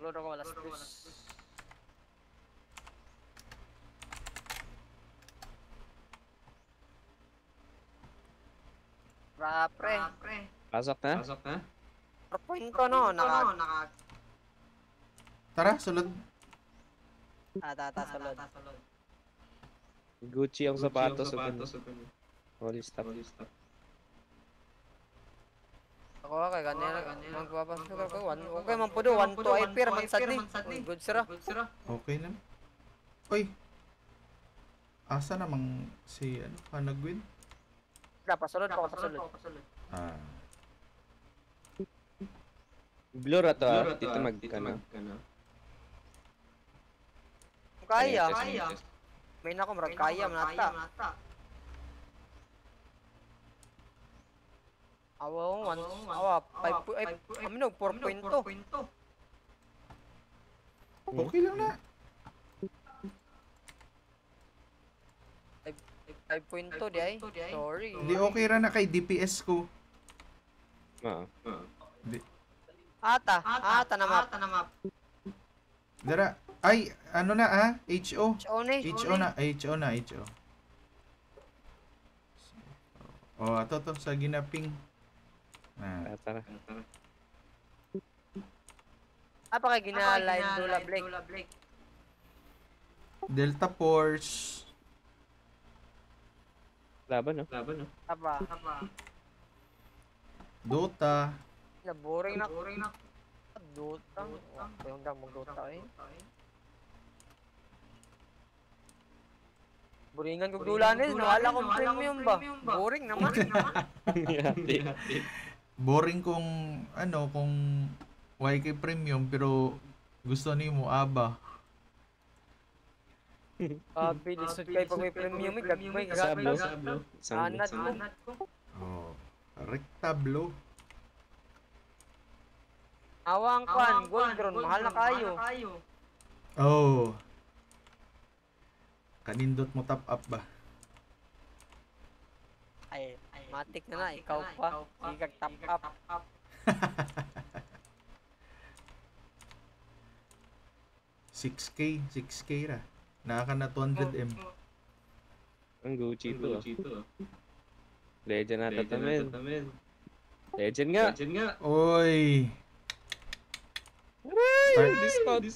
Magload ako alas 2. Pre. Pasok na? 4 point ko, no? Tara, sulod. Tatasalod. Gucci ang sapatos. Holy stuff. Ako kay kanina magbabasok ako. Okay man po do 1 to ay per man sad ni. Good sira. Okay lang. Uy. Asa namang si ano, Panagwin? Pasulod. Ah. Blur ato dito magkano. Kaya. May na ko marag kaya manata. Awa 5 amino 4.2. Okay lang na. 5.2 di ay. Sorry. Hindi okay ra na kay DPS ko. Ata na map. Dara. Ay, ano na ah? HO. HO na. HO. Oh, ato to sa ginaping. Tara. Apa kay ginaline Dula Blake. Delta Force. Laban no? Apa. Dota. Na boring na. Dota. Yung dang mag-Dota eh. Boringan kong dulanin, nawala kong premium ba? Boring naman. Boring kung ano, kung YK premium pero gusto nimo aba. Bilisod kayo pag may premium, gagmay Sablo. Anad ko. Oh, rektablo. Awang kwan, gold drone, mahal na kayo. Oh. Kanindot mo top up ba? Ay, matik na ikaw pa. Hindi kag top up. $6K ra. Naka na 200M. Ang Gucci to. Legend na tamen. Legend nga. Oy. Discount.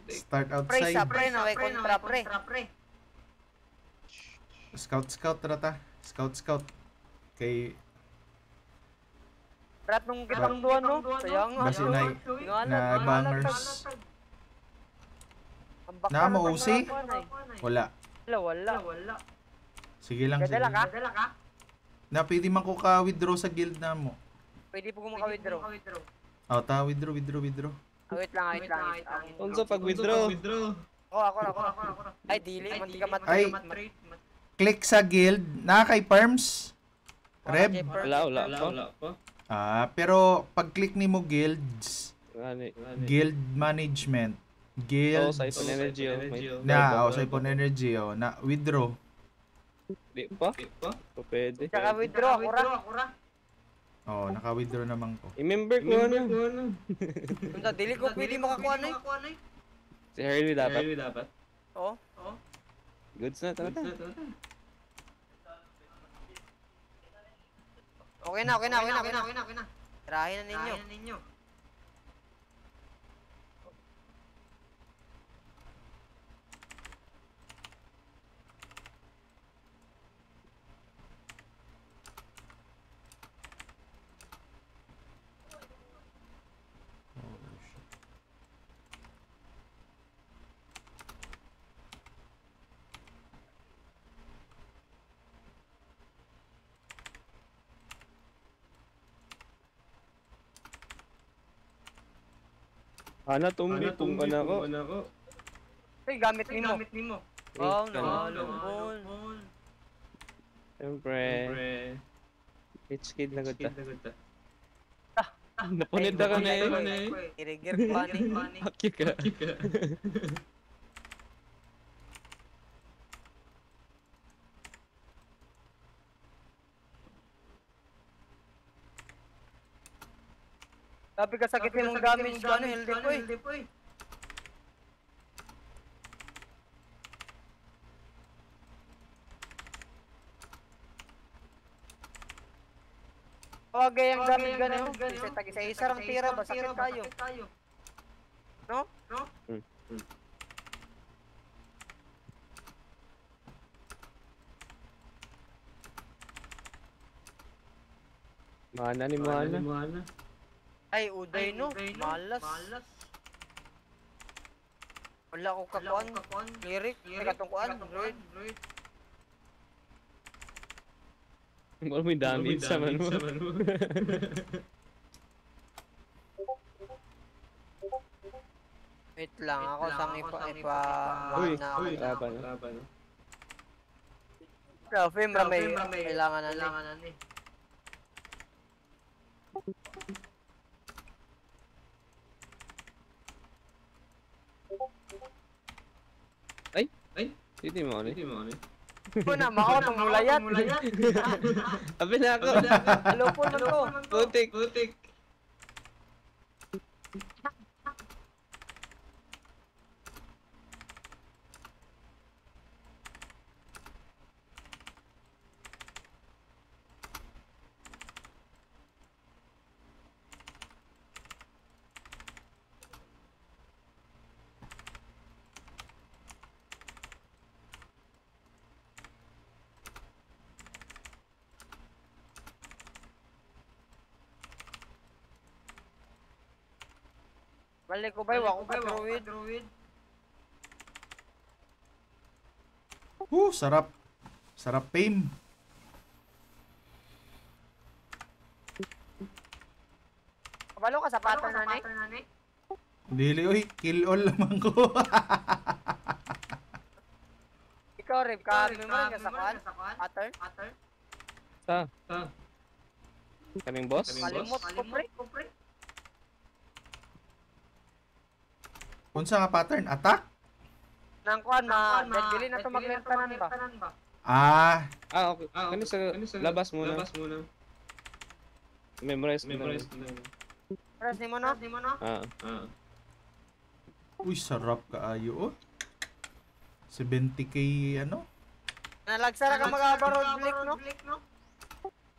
Start Pre, outside. sa pre na may kontra pre. Scout rata. Scout. Kay Prat nung kitang duwan no. Sayang nga. basi na bangers. Na mo OC? Wala. Sige lang. Dadala ka? Na pwede man ko ka-withdraw sa guild na mo. Pwede po kung maka-withdraw. Oh, withdraw. Wait lang. Unsa pag withdraw? Ako. Ay, dili. Manti ka Ay. mat-trade. Click sa guild. Na kay Perms. Reb. Wala pa. Pero pag click ni mo guilds, Gani. guild management, guild Siphon Energy. sa Ipon Energy na withdraw. Di pa? Pwede. Tsaka withdraw ako ra. Oh, naka-withdraw naman ko. I-member ko ano. Punta, dili ko pwede makakuha na eh. Si Harry dapat. Oo. Goods na, tara. Okay na. Tirahin na ninyo. Ana, tumbi ka na ko. Ay, gamit nimo. Oh, nalambon. Siyempre. Rich kid na gud ta. Napunid na ka na eh. Irigir pa ni. Hakya ka. Sabi ka sakit mong damage ko ano, healthy po eh. Wagay ang damage gano'n. Kasi tag-isa-isa lang tira ba, sakit tayo. No? Mana ni Mana. Ay, uday no. Malas. Wala ko kakuan. Lyric. Ay, katungkuan. Droid. Wala may damage sa man mo. Wait lang, ako sang ipa Uy, na ako. laban. So, Fimra may kailangan na ni. Hindi mo ano. Ito na, makaw ng mulayat. Abi na ako. Hello po man to. Putik. Balik ko ba, wako ka druid. Sarap. Sarap fame. Kabalo ka sa pattern na ni. Dili, oy, kill all naman ko. Ikaw, Rib, ka-memorize ka sa kuan? Pattern? Sa. Kaming boss? Kalimot ko, pre. Unsa nga pattern? Attack? Nang kuan, dili na to maglentanan ba? Ah, Okay. Kani sa labas muna. Memorize ko na. Press ni mo no? uy, sarap kaayo, oh. 70k, ano? Nalagsara ka mag-abarod blick, no?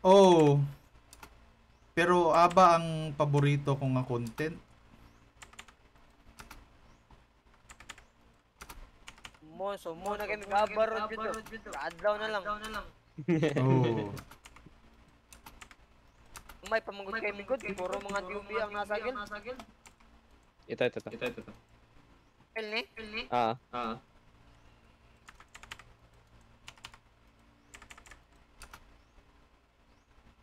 Oh. Pero aba ang paborito ko nga content. So mo na kami mag-abarod dito. Kaadlaw na lang. Oh. May pamanggot kay Migod, puro mga DUB ang nasa guild. Ito. Pel ni?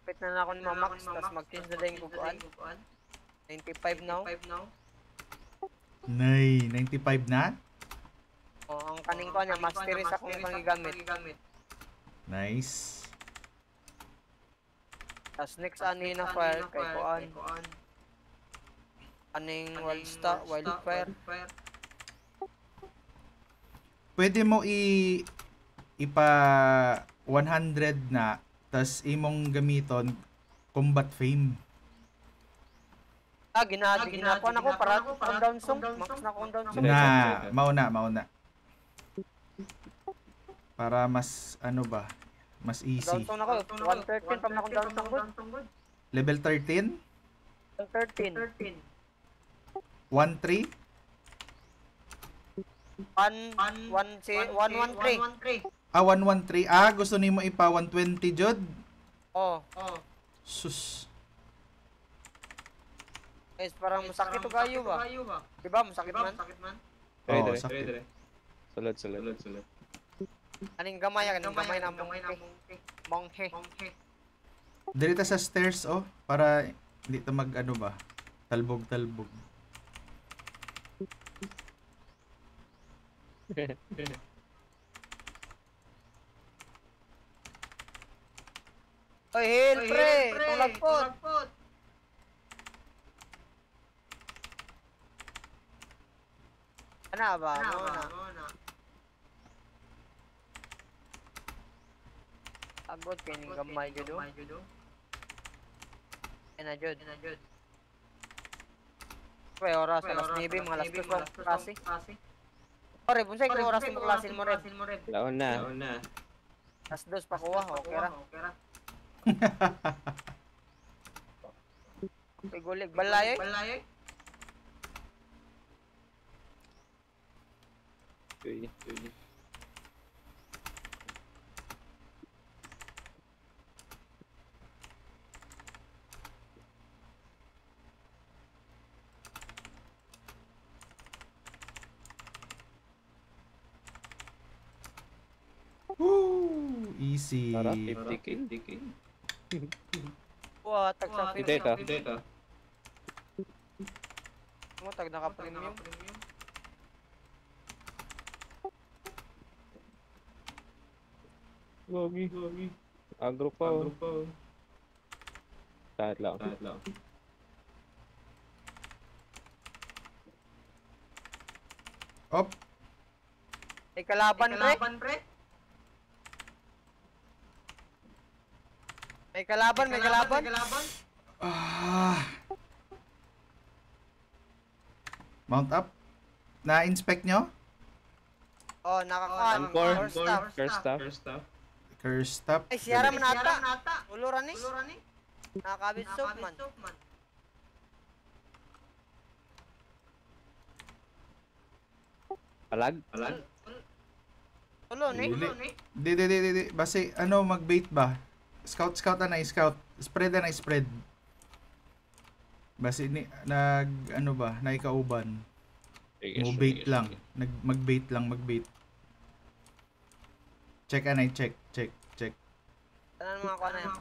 Pit na ako ni Mamax, tapos mag-change na din ko kuan. 95 now. Nay, 95 na? Ang kaning ko niya, mastery sa kung pangigamit. Nice. Tapos next ani na fire kay kuan. Aning wildfire. Pwede mo ipa 100 na, tas imong gamiton combat fame. Ginakuan ako para down song. Max na akong down song. Mauna. Para mas mas easy. Down song ako, 113 pag na akong down song good. Level 13, 113. 13. 113. 113. Gusto nimo ipa 120 jud? Oh. Sus. Guys, parang masakit to kayo ba? Diba, masakit man? Oh, Sakit. Sulod. Aning gamay na monghe. Dirita sa stairs, para hindi ta mag talbog. Oy, heal pre! Tulagpot! Ano ba? Agot kini gamay jud. Ena jud. pa oras, alas 9, mga alas 2 pa klase. Ore, bunsay ko oras mo klase mo rin. Laon na. Alas 2 pa kuha, okay ra. Pigulig balay. Uy. Woo! Easy. Tara, 50k. Kuha, tag sa Ito. mo, tag naka-premium. Gogi. Agro pa. Tahat lang. Op. May kalaban, pre. May kalaban. Ah. Mount up. Na-inspect nyo? Oh, nakakuha. Encore. First staff. Curse stop. Ay, siyara man ata. Uluran ni. Nakakabit soap man. Palag? Ulo ni. Di. Basi, ano, mag-bait ba? Scout na scout. Spread na spread. Basi, ano ba, naikauban. Mo bait lang. Mag-bait lang. Check. Tanan mga kuha na yan.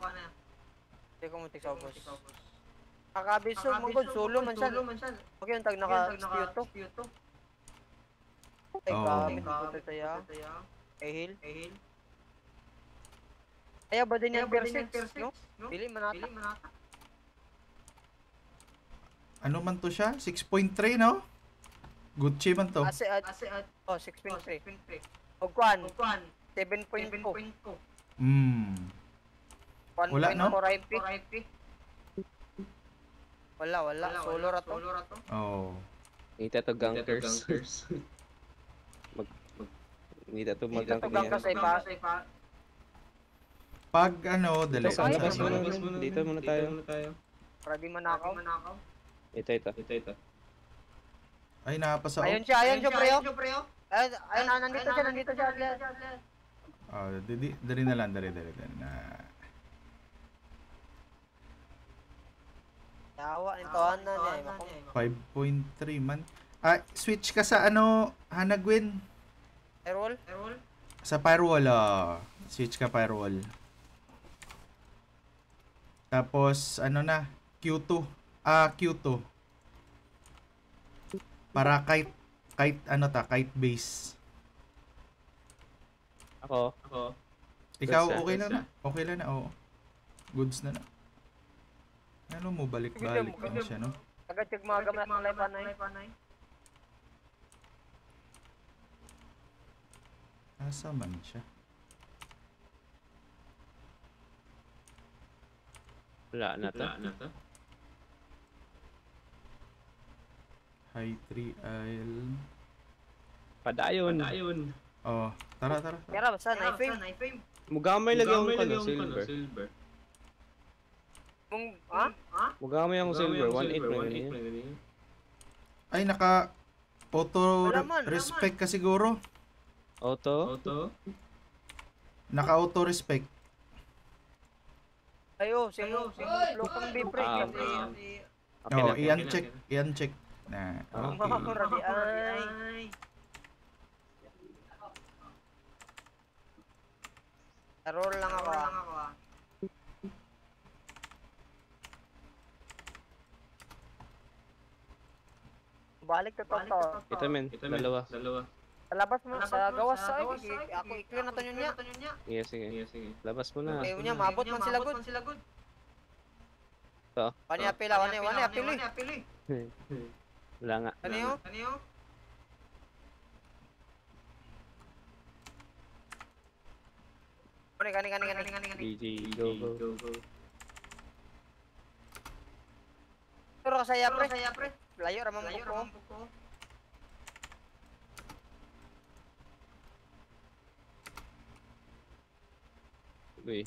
Hindi ko mutik sa ubos. Nakakabit soap, magod. Solo man siya. Okay, yung tag naka-stew to. Ay, Oo. gamit ito tayo. Ehil. Kaya ba din yan per 6, no? Pili manata. Ano man to siya? 6.3, no? Gucci man to. Ase oh, 6.3. Ogkwan, 7.2. Wala, no? 1.4 IP. Wala. Solo ra to. Oh. Nita to gankers. Nita to Ito maggank gang niya. kasi pa. Pag ano, dali. Sa labas muna. Dito muna tayo. Para di manakaw. Ito. Ay, napasa. Ayun siya, preo. Ayun, nandito siya. Oh, dali na lang, dali na. Yawa, nintohan na niya. 5.3 man. Ah, switch ka sa ano, Hanagwin. Errol? Sa firewall, switch ka firewall. Tapos, ano na, Q2. Q2. Para kite base. Ako. Ikaw, Goods na. okay lang na. Okay lang na, oo. Goods na. Ano mo, balik-balik lang siya, no? Agad yung mga gamit ng panay. Asa man siya? Wala na to. High 3 Isle. Padayon. Oh, tara. Kaya basta, na-fame. Mugamay lagi akong silver. Mugamay akong silver. 1.8 na ganyan. Ay, naka auto Wala man. respect ka siguro. Auto. Naka auto respect. Ayo, lupang bibreak kasi. Okay Oh, na. iyan check na. Makakuradi Okay. ay. Roll lang ako. Balik to. Ito men. Dalawa. Sa labas mo, sa gawas sa ako i-clear na to niya. Iya, sige. Labas mo na. Ayaw niya, maabot man sila good. Ito. Wani apili. Wala nga. Kaniyo? Kani. GG. Go. Pero ka saya, pre. Layo, ramang ko. Uy.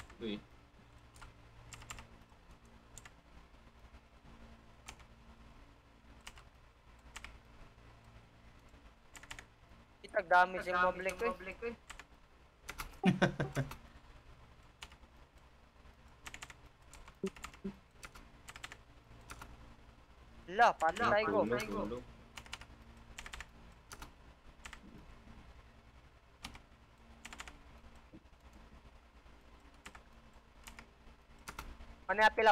Itag dami sing moblik ko eh. La, patay ko. Tulog. Ano apil?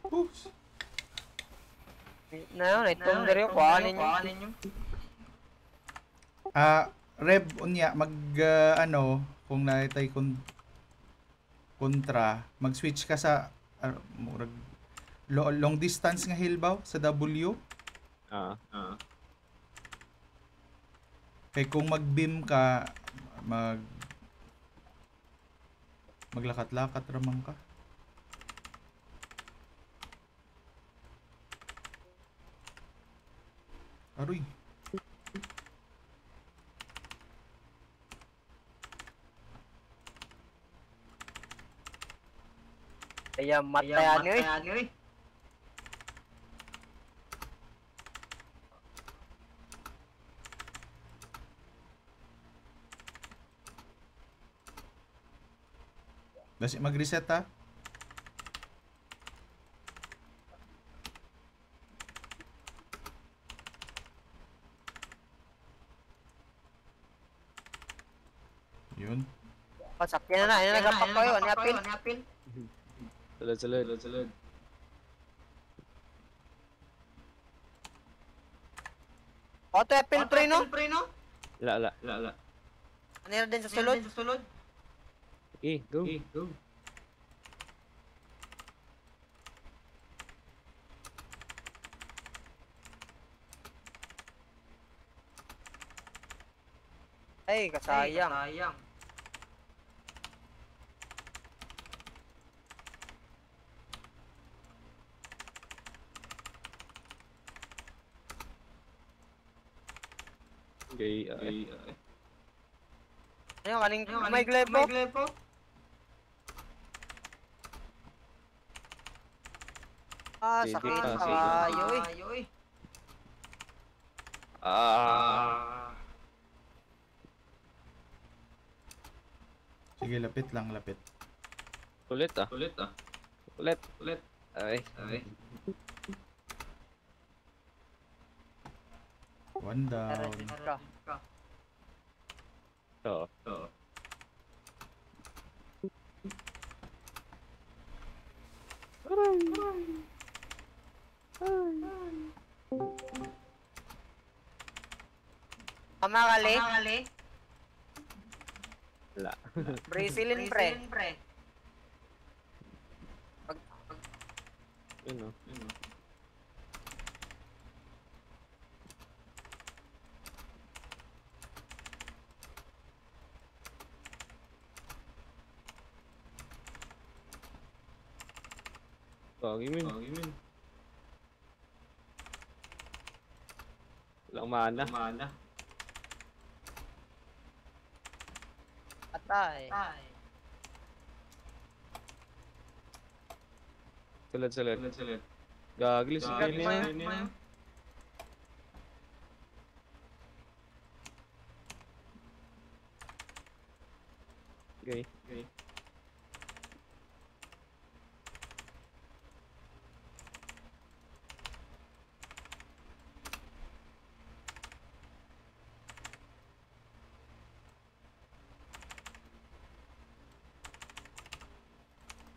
Oops. Na yun, itong diri ko, kuhanin nyo. Rev, unya, kung naitay kontra, mag-switch ka sa, long distance nga hilbaw sa W. Kay kung mag-beam ka, maglakat-lakat ramang ka. Aroy. Kaya matayan nyo eh. Basi mag-reset ha. Yun. Pasakyan na, yun nagapak ko yun, apil. Salad. Auto apil pre no? La. Ano yun din sa sulod? Go. Ay, kasayang. Okay. Ayun, kaning may glepo. Sakit Sige. kayo eh. Sige, lapit lang. Ulit. Ay. One down. Oo. Kamakali. La. Brazilian pre. Yun o. Pogi min. Walang mana. Atay. Salad. Gagli si Kenya. Okay.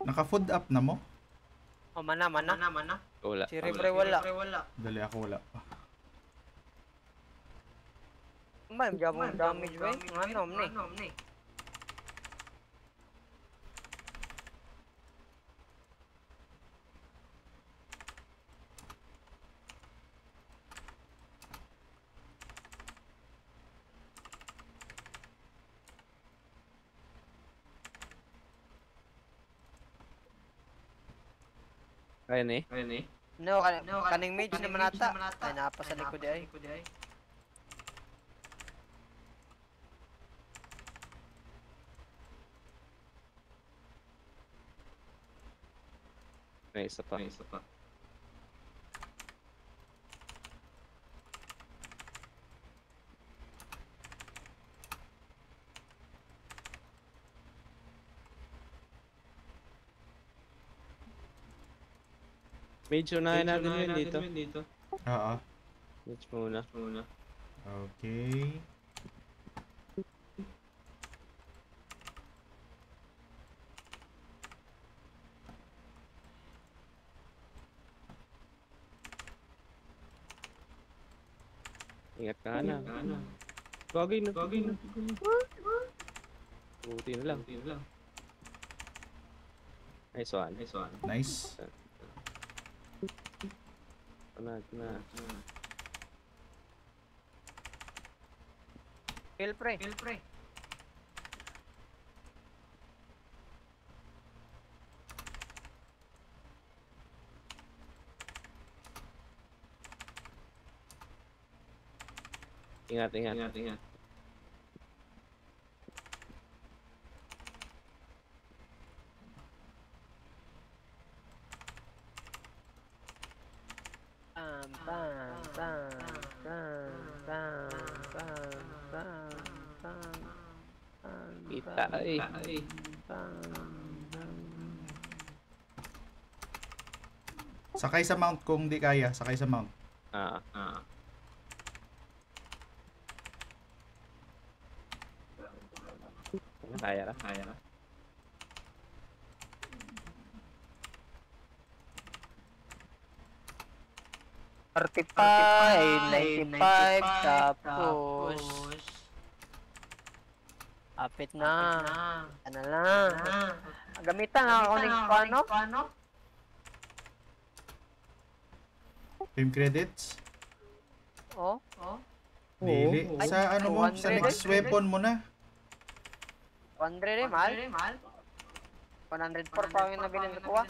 Naka-food up na mo? Oh, mana. Wala. Si Ribre wala. Dali ako wala pa. May jabong damage ba? Ano ni? Kaya na eh. No, kaning mage naman ata. Ay, napa sa likod ay. May isa pa. Medyo unahin natin yun dito. Oo. Medyo muna. Okay. Ingat ka na. Bagay na. Buti na lang. Nice one. Nice. Panag na. Kill pre. Ingat. Kita eh. Sakay sa mount kung di kaya. Sakay sa mount. Kaya ka? 35, 95, tapos apit na. Ano lang. Gamitan ako ng paano? Team credits. Oh. Dili. Ay, Sa ano mo? Sa 200. next weapon mo na. 100 mal. 104 pa ang nabili ko kuha.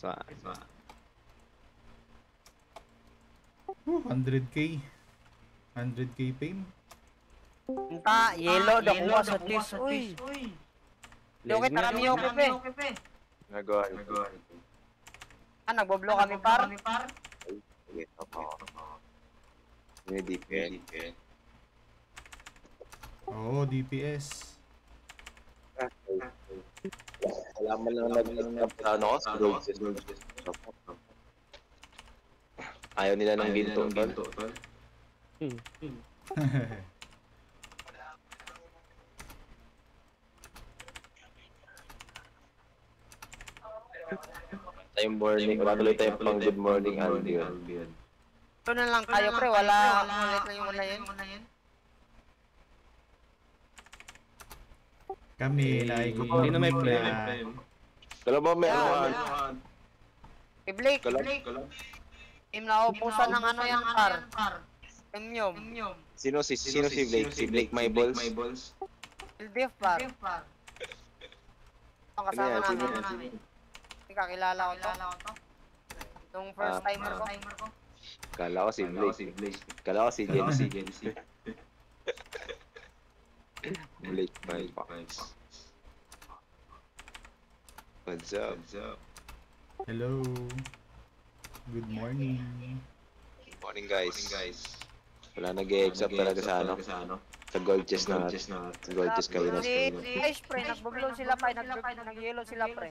Nice one. 100k. 100k fame. Punta, yellow daw kuha sa tis. Uy. Doke ta kami yung pepe. Nagawa. Nagboblo kami par. Sige, May DPS. Oo, DPS. Wala man lang nag-up sa ano ko, sa road system. Ayaw nila ng ginto, tol. Time morning, wala tuloy tayo pang good morning, Albion. Ito na lang kayo pre, wala ulit na yung una yun. Kami na Hindi na may na Kala ba meron? Eh Blake, team na ubusan ng ano yan par. Premium. Sino si Blake? Si Blake My Balls? Ildiv par. Ang Ano kasama yan? Sino namin. Hindi kakilala ko to. Nung first timer ko. Kala ko si Blake. Kala ko si Jency. Blake My Balls. What's up? hello. Good morning. Morning guys. Wala nag-e-exap talaga sa ano? Sa gold chest na. Sa gold chest kayo na. Si Ice pre, nagbublo sila pa, nag-yellow sila pre.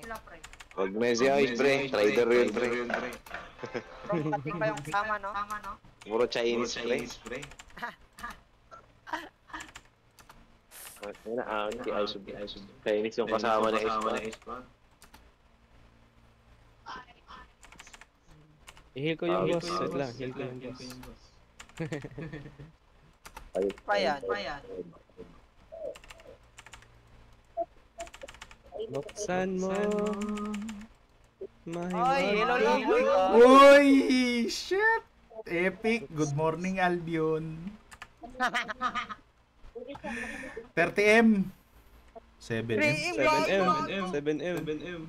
Huwag na si Ice, pre. Trader yun, pre. From pati pa yung kasama no? Puro Chinese, pre. Si Ice. Chinese yung kasama na Ice. I-heal ko yung boss. Wait lang, heal ko yung boss. Ayos Pa yan. Buksan mo. Ay, hello lang. Uy! Shit! Epic! Good morning, Albion. 30M. 7M. 7M. 7M.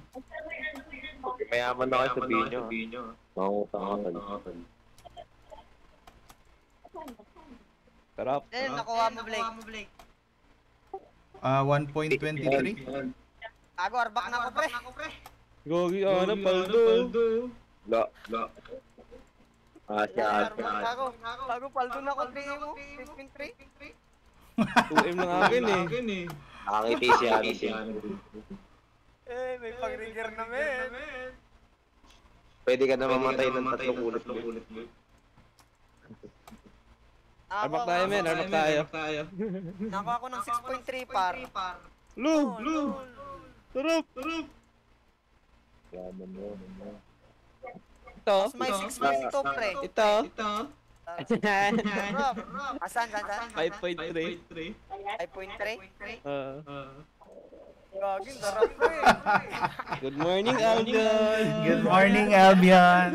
Mayaman na kayo sabihin nyo. Mangutang ako. Sarap. Nakuha mo, Blake. 1.23. Tago, arbak na ako, pre. Gogi, ano, paldo. La. Siya. Tago, paldo na ako, 3 mo. 15-3. 2M lang akin eh. Nakangiti siya. May pag-rigger na, men. Pwede ka na mamatay ng 3 ulit. Arbak tayo, men. Arbak tayo. Nakuha ko ng 6.3 par. Lu! Sarap! Yaman mo. Ito. Mas may 6.2, pre. Ito. Rob, asan? 5.3. 5.3? Gagin, darap, pre. Good morning, Albion. Good morning, Albion.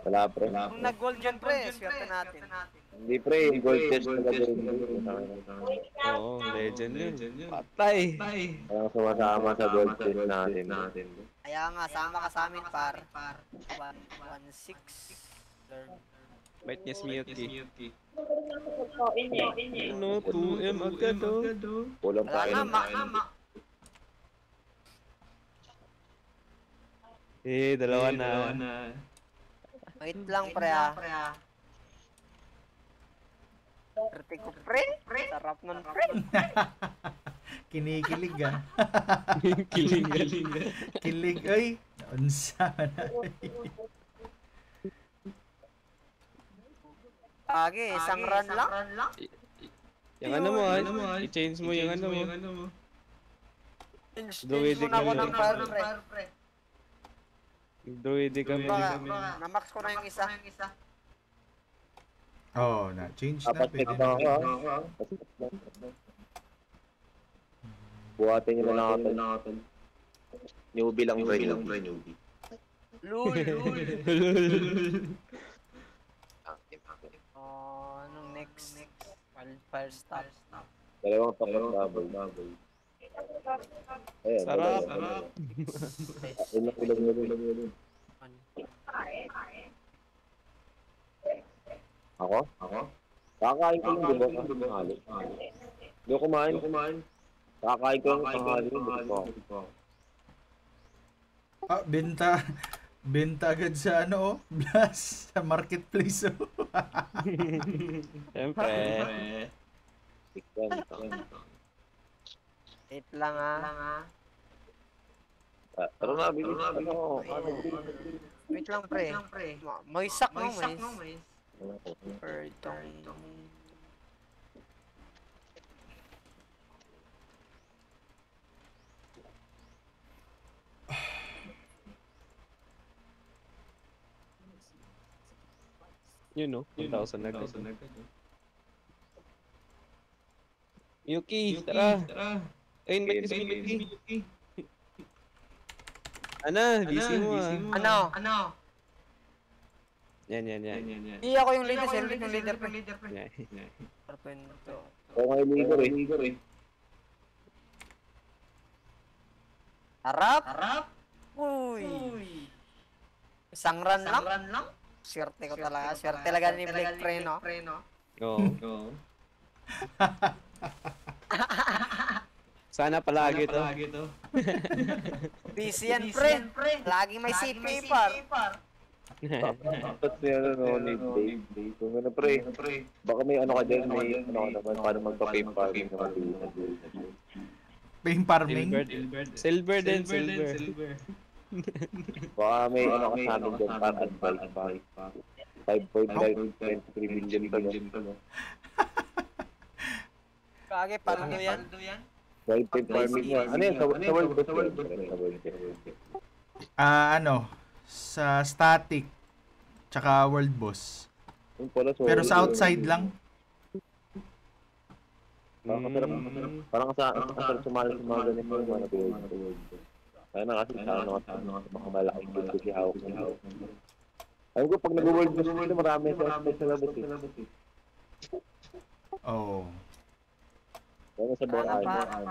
Wala pre. Kung nag-gold yun, pre, swerte natin. Hindi pre, yung gold test talaga rin. Oo, legend yun. Patay. Parang sumasama sa gold test natin. Kaya nga, sama ka sa amin, par. 1.6. Bait niya si Miyuki. Ano, 2M agad oh. Kulang pa Wala rin. na, Dalawa na. Wait lang, pre, Swerte ko, pre. Sarap nun, pre. Kinikilig ah. Kiling. Kilig. Ay! Unsa na. Age, isang run lang. Yung ano mo i-change mo yung ano mo. Druidic na ako ng fire, pre. Druidic kami. Na-max ko na yung isa. Oh, na-change na. Dapat Pwede check na. na ako. Buhatin nyo na lang ako. Newbie lang pre. Lul. Anong next? Wildfire stop. Dalawang double. Ayan, Sarap. Ilang. Ako? Kakain ko yung diba? Hindi ko kumain. Kakain ko yung tanghali. Benta agad sa ano, Blast, sa marketplace. Siyempre. Wait lang, Pero nabili Wait lang, pre. May sak mo, mais. Perdong. Yun no, 1,000 na agad. Yuki, tara. Ayun, ba't si Yuki? Busy mo Ano? Yan. Hindi ako yung leader, Selvin yung leader, pre. Yan. Perfecto. Oo nga yung leader eh. Harap? Uy. Isang run lang? Swerte ko talaga. Swerte talaga ni Blake, pre, no? Oo. Sana palagi to. Busy yan, pre. Laging may CP, par. Dapat siya need day. Kung ano pre, baka may ano ka dyan, may ano ka naman, paano magpa-pay farming naman. Paying farming. Silver din. Baka may ano ka sa amin dyan, para advice pa. 5.5, 23 million pa no. Kage, paano yan? Wild pay farming yan. Ano yan? Sa world best yan. Ano, sa static tsaka world boss. Yung pala, so, Pero sa outside lang. Parang kasarap sumali sa mga ganito yung mga nag-world. Kaya na kasi sa mga malaking gusto si Hawk. Alam ko, pag nag-world gusto nito, marami sa labas eh. Oo. Kaya sa buong Ano pa? arm.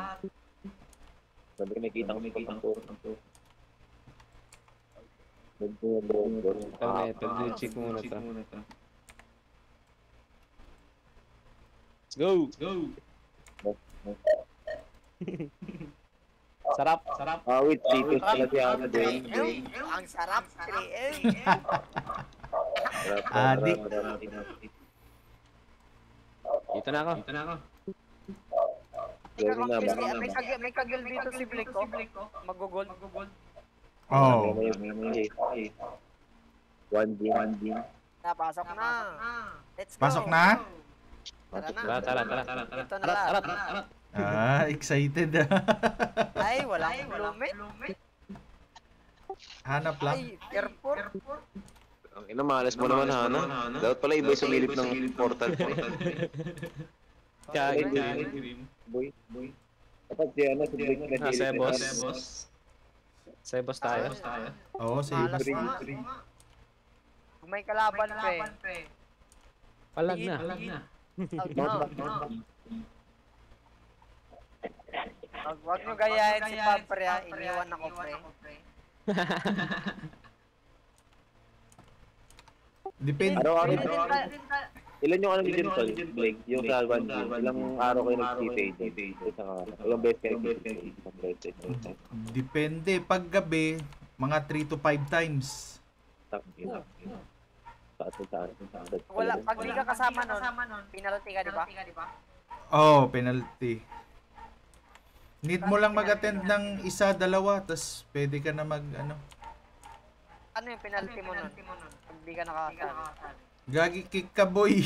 Sabi ko, may kitang to. Ito, check muna to. Let's go! Sarap! Wait, Cheetos pala si Hawk. Ang sarap. Adik. Dito na ako. May kagil dito si Blake ko. Mag-gold. Oo. One din. Napasok na. Let's go. Pasok na? Tara. Ito na lahat. Excited. Ay, walang lume. Hanap lang. Ay, airport. Ang ina, malas mo naman, Hana. Dapat pala iba yung sumilip ng portal. Boy. Dapat si si Blake na Sebos tayo. Oo, si Malas Ibrahim. nga. Kung may kalaban pre. Palag na. Wag nyo gayahin si Pab pre ha. Iniwan ako pre. Depende. Ilan yung ano ni Tol, Blake? Yung sa 1 game, ilang araw kayo nag-stay ilang beses kayo nag-stay? Depende. Pag gabi, mga 3 to 5 times. Wala, pag di ka kasama nun, penalty ka, di ba? Oh, penalty. Need mo lang mag-attend ng isa, dalawa, tas pwede ka na ano. Ano yung penalty mo nun? Pag di ka nakakasama. Gagi kick ka boy.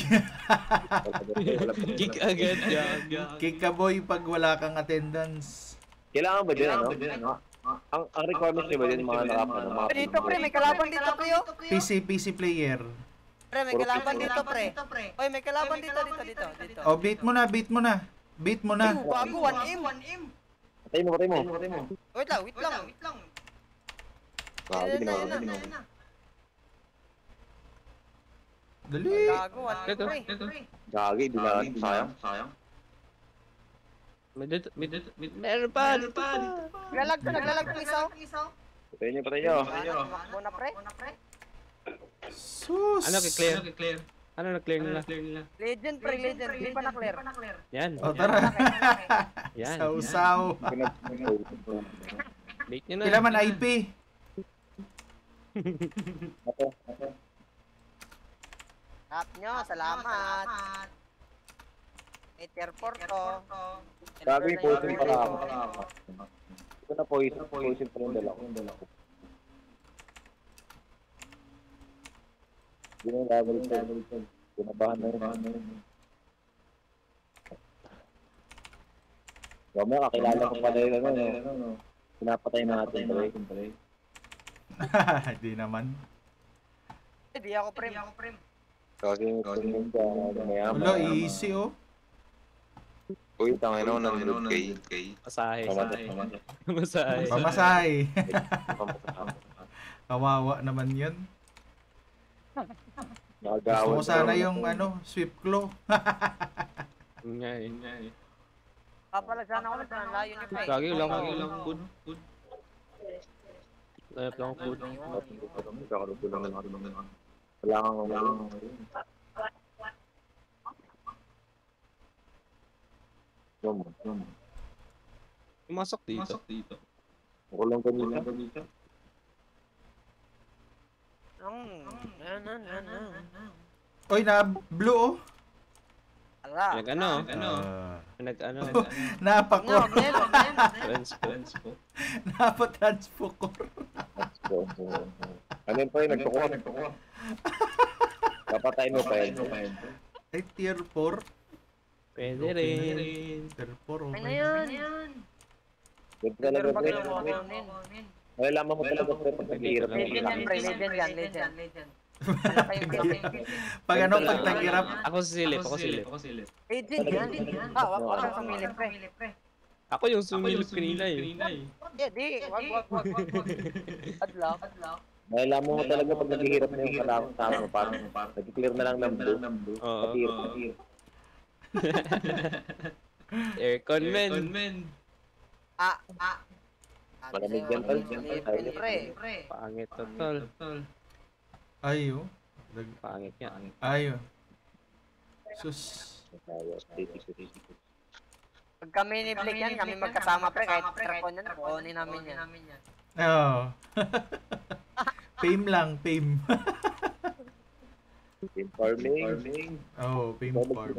Kick agad. Kick ka boy pag wala kang attendance. Kailangan ba din, ano? Ang requirements nyo ba din mga mga Dito pre, may kalaban dito pre yo. PC player. Pre, may kalaban dito pre. Oy, may kalaban dito. Oh, beat mo na. Bago 1M. Patay mo. Wait lang. Grabe, Yan ginawa. na. Dali. Bago 1M pre. Gagi, di na sayang. Meron pa. Naglalag ng isa. Patay nyo. Tumakbo na pre. Sus. Ano clear? Ano na-clear nila? Legend. Hindi pa na-clear. Yan. Oh, tara. Yan. Sausaw. Bait nyo na. Kailan man IP? Tap nyo, salamat. Airport to. Gagi, poison pala ako. Ito na poison pa rin dalawa. Hindi na level 10. Pinabahan na yun. Mamaya, kakilala ko pala yun, ano. Pinapatay natin, pre. Hindi naman. Hindi ako pre. Kasi tingin ka, mayaman. Wala, easy oh. Uy, tangin ako, nanonood kay. Masahe. Mamatay. Pamasay. Kawawa naman yun. Gusto ko sana yung swift claw. Nga eh. Papalagyan ako ulit. Ang layo niyo pa eh. Gagi lang food. Layap lang food. Wala kang umayon. Pumasok dito. Kulong kanina. Oy, na blue oh. Ala. Napako. Transpo. Napatranspo. Ano yun pa yun? Nagtukuha. Kapatay mo pa yun. Ay, tier 4. Pwede rin. Tier 4 Ay na okay. yan. Good talaga, Pag pre. nawawanin. Malalaman mo talaga, pre, pag naghihirap ng Legend yan pre. Legend. Malaki yung building. Pag ano, Ganito pag lang. tag-irap, Ako silip, ako silip. Agent yan. Wag kang sumilip pre. Ako yung sumilip kanina eh. Yeah, di. Wag. Adlaw. Dahil mo talaga pag naghihirap na yung kalaban sa mo, parang nag-clear na lang ng blue. Oo. Patir. Aircon men. Malamig yan, tol. Pre. Pangit to tol. ayo. Pangit nga. Ayo. Sus. Pag kami ni Blake yan, kami magkasama pre, kahit trakon yan, kukunin namin yan. Oo. Fame lang, fame. Team farming. Oh, fame farm.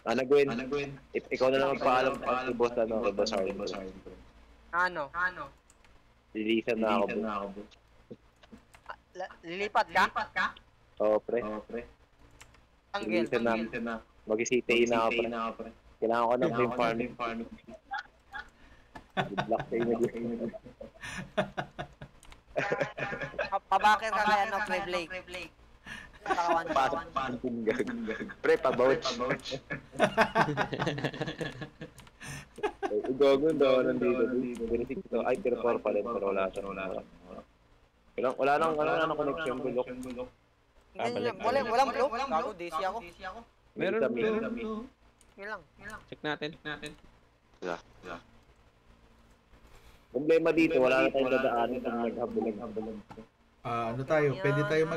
Ana Gwen, ikaw na lang magpaalam kay boss kay boss Harvey. Ano? Lilisan na ako. Lilipat ka? Oo, pre. Tanggil. Lilisan na. Mag-isitay na ako, pre. Kailangan ko ng team farming. Good luck sa inyo. Pabakit ka kaya no, pre Blake? Nakawan. Pre, pabouch. Gago daw nandito. Binitik ito. Ay, tier 4 pa rin. Pero wala siya. Wala nang connection. Bulok. Walang blue? Gago, DC ako. Meron Kami. blue. Ilang. Check natin. Problema dito, wala na tayong dadaanin pag naghabulan. Ano tayo? Pwede tayo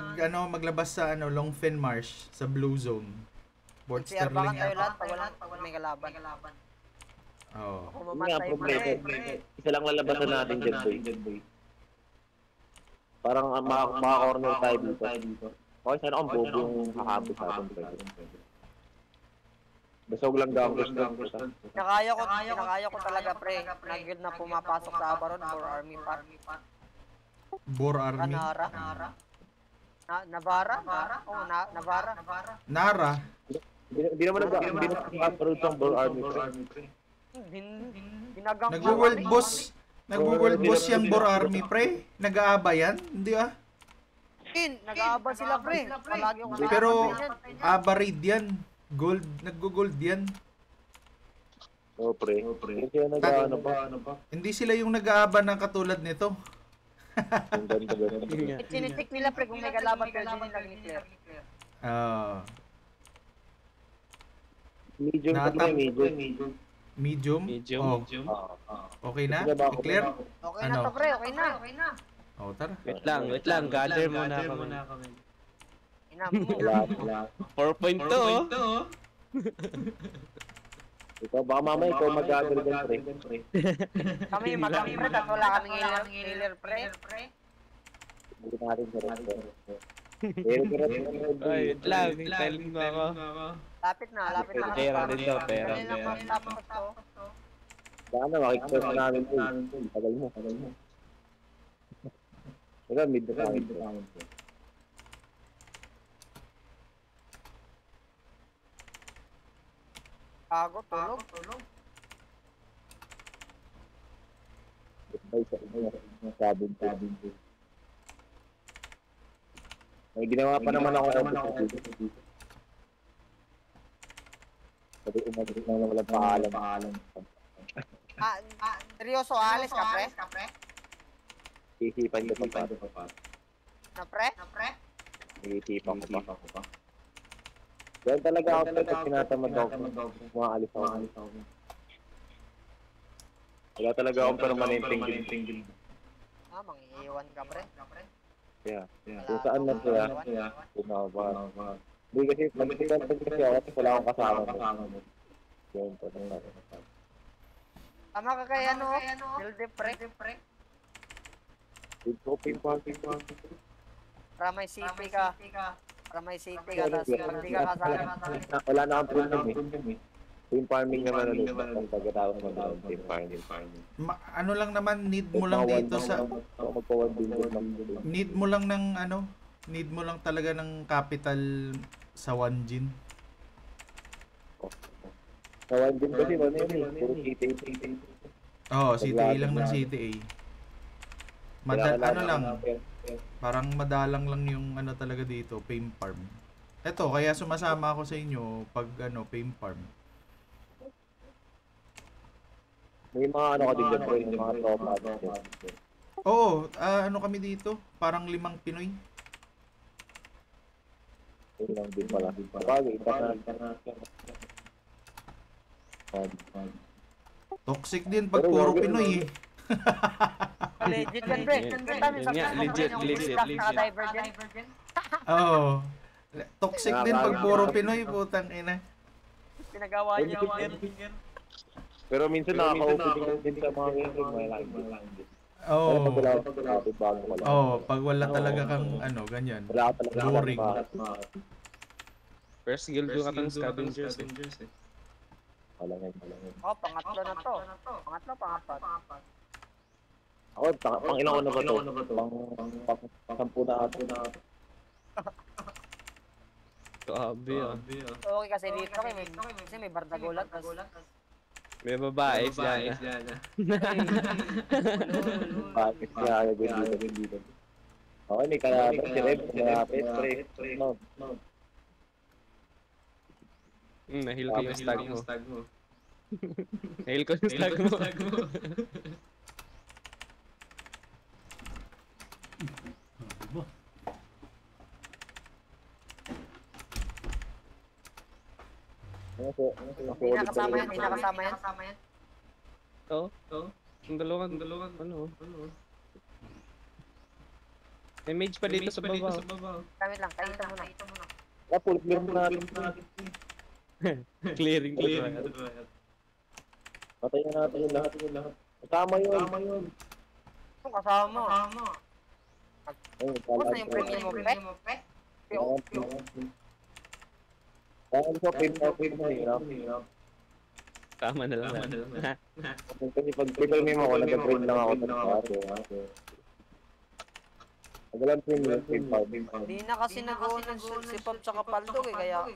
maglabas sa Longfen Marsh sa Blue Zone. Port CR baka Sterling tayo yan. lahat pag may kalaban. Oo. Kung Yun nga, mamatay problema. Isa lang lalabasan natin dyan, boy. Parang maka-corner tayo dito. Okay, sana akong bobo yung kakabot sa atin. Basog lang daw. Nakaya ko talaga pre. Nag-guild na pumapasok sa Abaron for army part. Bor Army. Nara. Navara? Oo, Navara. Nara. Hindi naman nag-approach ang Bull Army. Ginagang Nag-world boss. Nag-world boss yung Bor Army, pre. Nag-aaba yan? Hindi ah. Nag-aaba sila pre. Palagi ko kasama Pero yan. aba raid yan. Gold. Nag-gold yan. Oo, pre. Kasi nag-ano pa. Hindi sila yung nag-aaba ng katulad nito. Ang ganda. Sinitik nila pre kung may kalaban pero hindi nila ni-clear. Medium pa Natap- medium. Medium? Medium. Oh, okay na? Sige ba ako? I-clear? Okay Ano? na to pre, okay na. Oh, tara. Wait lang. Gather muna kami. Ina mo. Wala. 4.2 oh. Ikaw, baka mamaya ikaw mag-gather din, pre. Kami pre, at wala kaming healer pre. Hindi natin sa resto. Ay, wait lang. Telling mo ako. Lapit na. Pera din daw, pera. Dali lang tapos to. Sana makikita namin ito. Tagal mo. Ito, mid na tayo. Bago, tulog. Cabin. May ginawa pa naman ako dito. Sabi umabot na walang paalam. Seryoso, alis ka pre? Isipan ko pa. Na pre? Iisipan ko pa. Dahil talaga ako pag tinatamad ako, umaalis ako. Wala talaga akong permanenteng guild. Mangiiwan ka pre. Yeah. Kung saan na siya, bumaba. Hindi kasi, mag-depend kasi ako kasi wala akong kasama mo. Yun po. Tama ka kay Hilde pre. Ping-pong. Para may CP ka. Tapos pag di ka kasama. Wala na akong problem eh. Team farming naman ulit. Pagkatapos mo doon, team farming. Ano lang naman, need mo lang dito sa... Magpa-1 billion lang. Need mo lang ng need mo lang talaga ng capital sa 1 gin. Kawan din kasi ano yun eh. Puro CTA. Oo, CTA lang ng CTA. Ano lang, parang madalang lang yung ano talaga dito, Fame Farm. Eto, kaya sumasama ako sa inyo pag ano, Fame Farm. May mga ano ka din dyan, bro, yung mga tropa. Oo, ano kami dito? Parang 5 Pinoy. Yun lang din pala. Bagay, Toxic din pag puro Pinoy eh. Legit yan, pre. Yun Kita mo sa nga, legit, legit. Naka-divergent. Oo. Toxic din pag puro Pinoy, putang ina. Pinagawa niya yung finger. pero minsan nakaka-opening din sa mga ganyan, may language. Oo. Pero pag wala ka sa bago ka lang. Oo, pag wala talaga kang ano, ganyan. Wala ka talaga Boring. First guild ko ka ng scavengers eh. Wala nga. Oh, pangatlo na to. Pangatlo, pangapat. Ako, pang ilang ano ba to? Pang 10 na ato. Grabe ah. Okay kasi dito kasi may bardagulat. May babae siya. Bakit kaya dito? Okay, may kalaban si Reb, malapit, pre. No. Nahil ko yung stag mo. Nahil ko yung stag mo. Hindi nakasama yan. Oo. Yung dalawang, ano. May mage pa dito sa baba. Kami lang, kayo muna. Full clear mo natin. Clearing. Patayin na natin yung lahat. Kasama yun. Kung kasama. Ayun, Tapos na yung premium mo, pe? Dahil sa pin mo hirap. Tama na lang. Kasi pag premium ako, nag-train lang ako sa klase. Magalang premium. Hindi na kasi nag-unan si Pop tsaka Paldog eh, kaya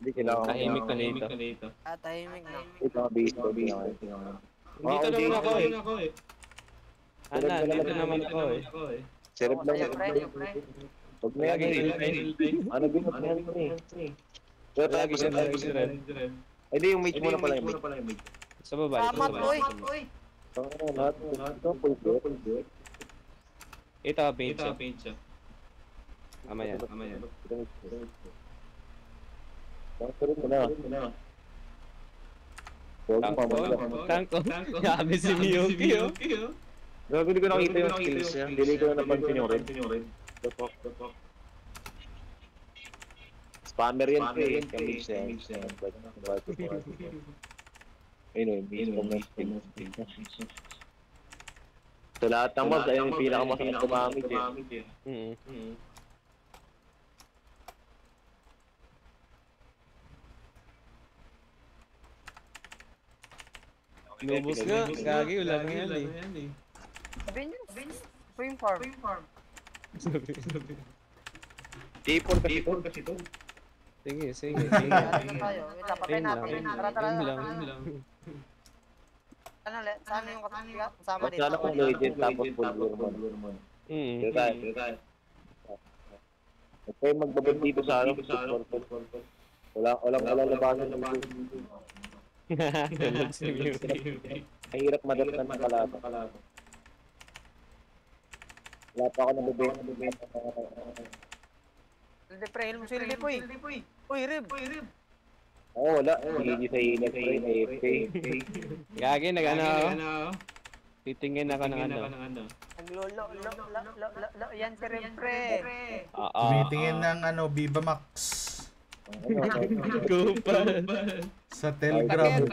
Hindi kailangan. Tahimik na dito. tahimik na. Ito ang base ko. Dito naman ako eh. Dito naman ako eh. Serap lang Sa'yo, pre. Pag may ano ano binot na yan eh. Pero tayo Lagi si Ren. Ay di yung mate mo na pala yung mate. Sa baba. Tama to eh. Oo, lahat. Ito, full good. Ito, paint siya. Amaya. Pangsarin mo na. Tangko. Grabe si Miyuki oh. Grabe, hindi ko nakita yung skills niya. Hindi ko na napansin yung red. Spammer yan po eh. Kamage niya. Ayun yung sa lahat ng mobs, ayun yung pinakamasakit kumamit eh. Lubos nga. Gagi, wala na yan eh. Sabi niyo, Frame Farm. T4 kasi to. Sige. Ano na tayo? Wait lang, papay natin. Tara. lang. Ano ulit? Saan yung kasama dito? Sana kung legend tapos full blue mo. Dito tayo. Huwag kayo magbabad dito sa ano. Walang labasan ng dito. Tulog si Miyuki. Mahirap madatnan ng kalaban. Wala pa ako nabibenta. Hindi pre, hilmo si Lipoy. Uy, Rib. Oo, wala. Hindi sa init. AFK. Gagi, nag-ano. Titingin ako ng ano. Naglolo, yan si Rib pre. Tumitingin ng ano, Viva Max. Kupal. Sa Telegram.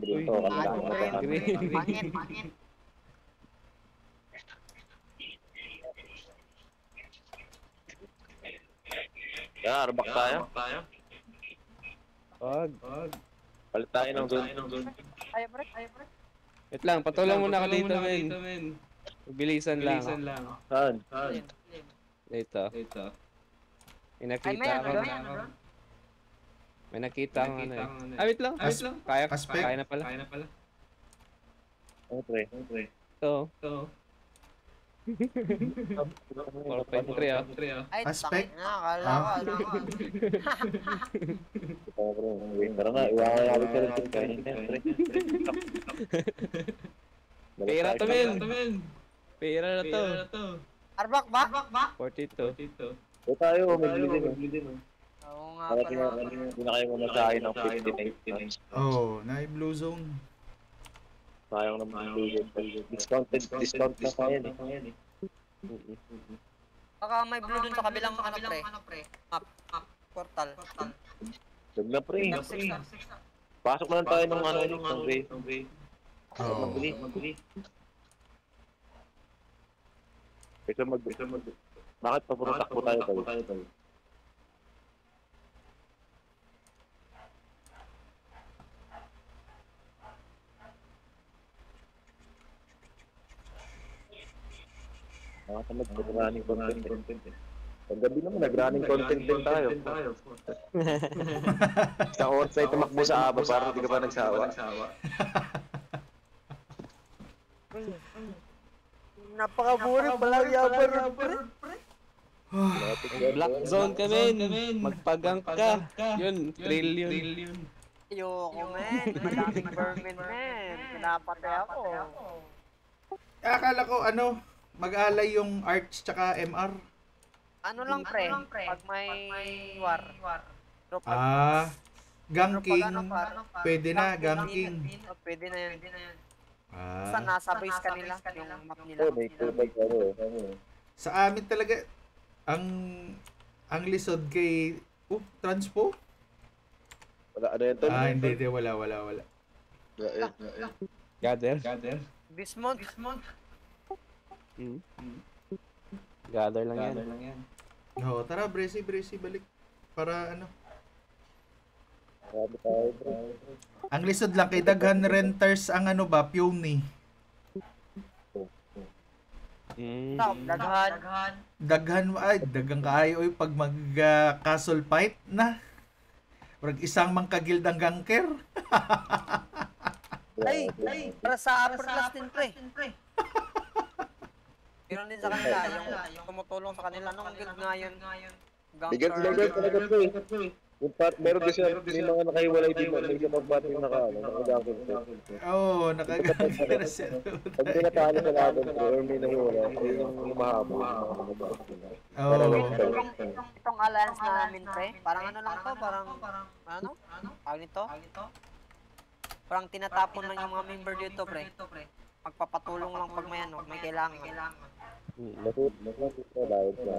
Grito. Pangit. Arbak tayo. Wag. Palit tayo ng gun. Ayaw pre. Wait lang, patulang muna ka dito, men. Bilisan lang. Saan? Dito. May nakita Ay, ako. May nakita ang ano eh. Ah, wait lang. Aspect. Kaya na pala. Ano, pre? Ito. 4.3 ah. Ay, Aspect? tangin na, akala Ah. ko, ano ko. Ito, pre. Wait, tara nga. Iwanan natin sa rin. Kaya na yan, pre. Pera to, men. Pera na to. Arbak ba? 42. O tayo, magbili din. Oo nga Para pala. hindi na kayo mamasahin ng 59. Oh, na-blue zone. Sayang naman yung discount na tayo eh. Baka may blue dun sa kabilang ano pre. Map. Portal. Huwag na, pre. Pasok na lang tayo ng ano, ng gray. Oh. Magbili. Bakit pa puro takbo tayo tayo? Nakatamad nag-running content eh. Paggabi naman, nag-running content din tayo. Sa onsite, tumakbo sa aba, parang hindi ka pa nagsawa. Napakaburi pala yabar pre. Black zone ka, men. Magpagang ka. Yun, trillion. Ayoko men. Madaming vermin men. Pinapatay ako. Akala ko mag-alay yung Arch tsaka MR. Ano lang pre? Pag may war. Drop Ganking. par. Pwede na, ganking. Pwede na yan. Basta Ah, nasa base kanila yung map nila. May tubig sa amin talaga ang lisod kay transpo? Wala, ano yan, tol? Hindi, wala. Gather. This month. Gather lang yan. No, tara, Bresi, balik. Para Sabi tayo, bro. ang lisod lang kay daghan renters ang Puny. Daghan kaayo pag mag castle fight na. Pag isang mangkagild ang gangker. Ay, para sa upper class din pre. Meron din sa kanila yung tumutulong sa kanila nung guild ngayon. Bigat talaga bro eh. Meron din siya, may mga nakahiwalay din na, may mga pati nakagagawin ko. Oo, nakagagawin siya. Pag pinatalo sa laban ko, or may nahiwalay, ay yung mahaba. Oo. Itong alliance namin pre, parang ano lang to, parang tawag nito? Parang tinatapon lang yung mga member dito pre. Magpapatulong lang pag may kailangan. Nasut na dahil siya.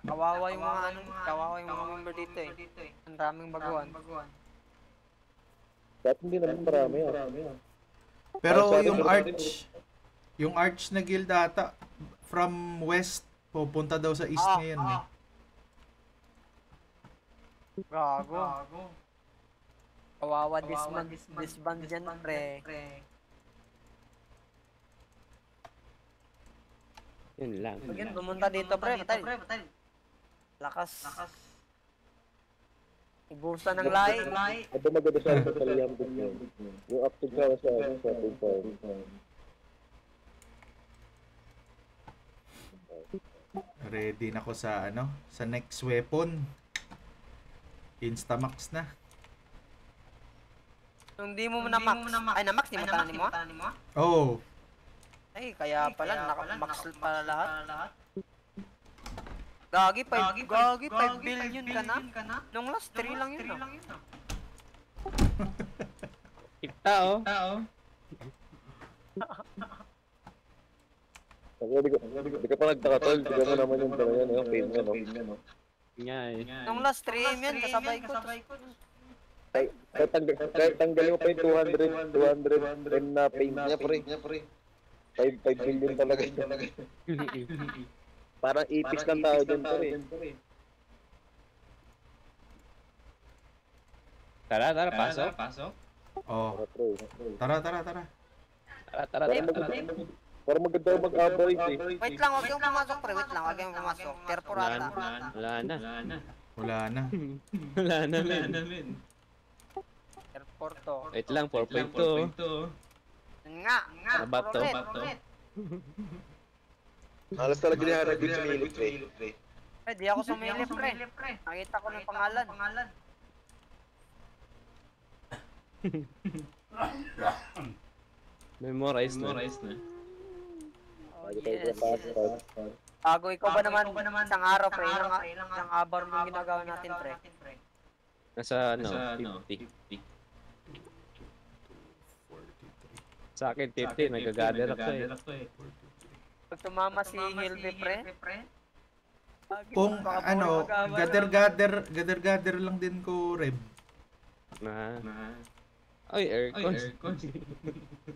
Kawawa yung mga member dito eh. Ang daming baguhan. Dati hindi naman marami Pero yung Arch na guild ata from west pupunta daw sa east ngayon eh. Gago. Kawawa disband dyan pre. Yun lang. Again, pumunta dito pre, patay. Lakas. Ibusa ng lahi. Ito maganda sa Italian din yun. Yung active ka sa Ready na ko sa sa next weapon. Instamax na. Yung di mo na max. Ay, na max, di mo tanan mo? Oh, Ay, kaya pala, naka-max pala lahat. Gagi, 5 billion ka na? Nung last 3 lang yun. Kita oh. Hindi ka pa nagtakatol. Tignan mo naman yung talaga yung pain nga, no? Nga eh. Nung last 3 yan, kasabay ko. Kahit tanggalin mo pa yung 200 na pain niya, pre. 5 billion talaga yun. Parang ipis lang tao dyan, pre. Tara, pasok. oh. Tara. Tara. Para maganda yung mag-average eh. Wait lang, wag kayong pumasok, pre. Wait lang, wag kayong pumasok. Perforata. Wala na. Wala na. Wala na, men. Perforto. Wait lang, 4.2. Yun nga. Nabato. Ulit. Halos talaga niya nag-good sa milit eh. Eh, di ako sumili, pre. Nakita ko ng pangalan. Memorize na. Oh, yes. Bago, ikaw ba naman isang araw, pre? Ilang abar yung ginagawa natin, pre? Nasa, 50. Sa akin, 50. Nag-gather ako eh. Pag tumama si Hilby, pre? Kung ano, gather lang din ko, Reb. Na. Ay, aircon.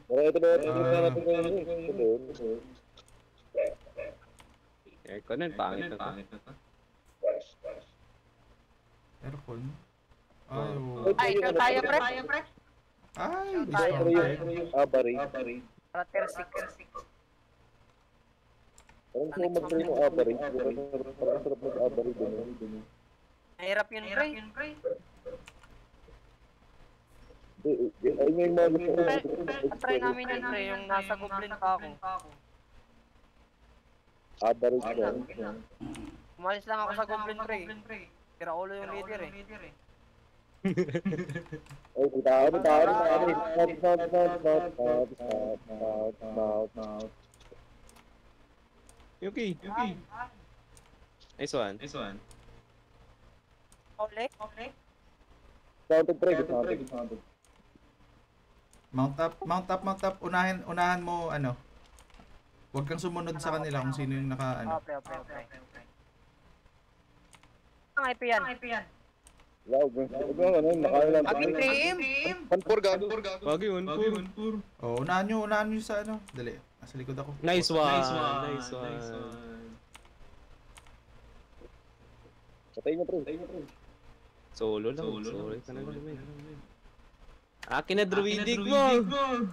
Pero ito na natin ngayon. Aircon nun, pangit na to. Aircon. Ay, Ay, ito tayo, pre. Ay, Tayo. Average. Para tier 6. Parang kung mag-try mo average, parang sarap mag-average din. Mahirap yun, pre. Ay, may mga gusto ko. Try namin yun, pre. Yung nasa goblin pa ako. Average lang. Umalis lang ako sa goblin, pre. Tira ulo yung leader, eh. Ay, tayo. Yuki. Nice one. Ulit? Sounded pre. Mount up. Unahan mo, ano. Huwag kang sumunod sa kanila kung sino yung naka, ano. Okay. Ang IP yan. Wow, nakailan. Aging team. Panpur gago. Wag yun. Oh, unahan nyo sa, ano. Dali, nasa likod ako. Nice one. Patay niya pre. Solo lang. Solo ka na naman. Akin na druidig mo. Mo.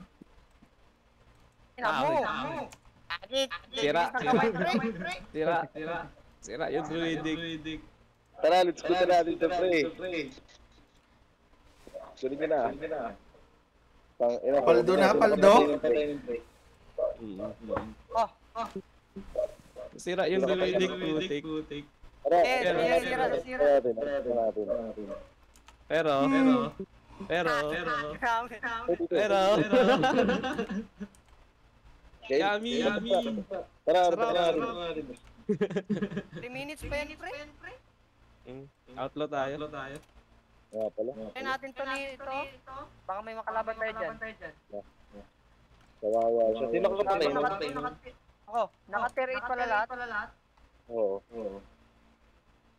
Agit. Sira. Pre. Sira yung druidig. Tara, let's go natin ito pre. Sorry ka na. Paldo na, paldo. Oh. Sira yung druidig, putik. Tara, Sira. Pero. Yummy. Tara, Sarap. 3 minutes pa yan, pre. Outlaw tayo. Nga pala. Try natin to nito. Baka may makalaban tayo dyan. Kawawa siya. Sino ka patay? Ako, naka-tier 8 pala lahat. Oo.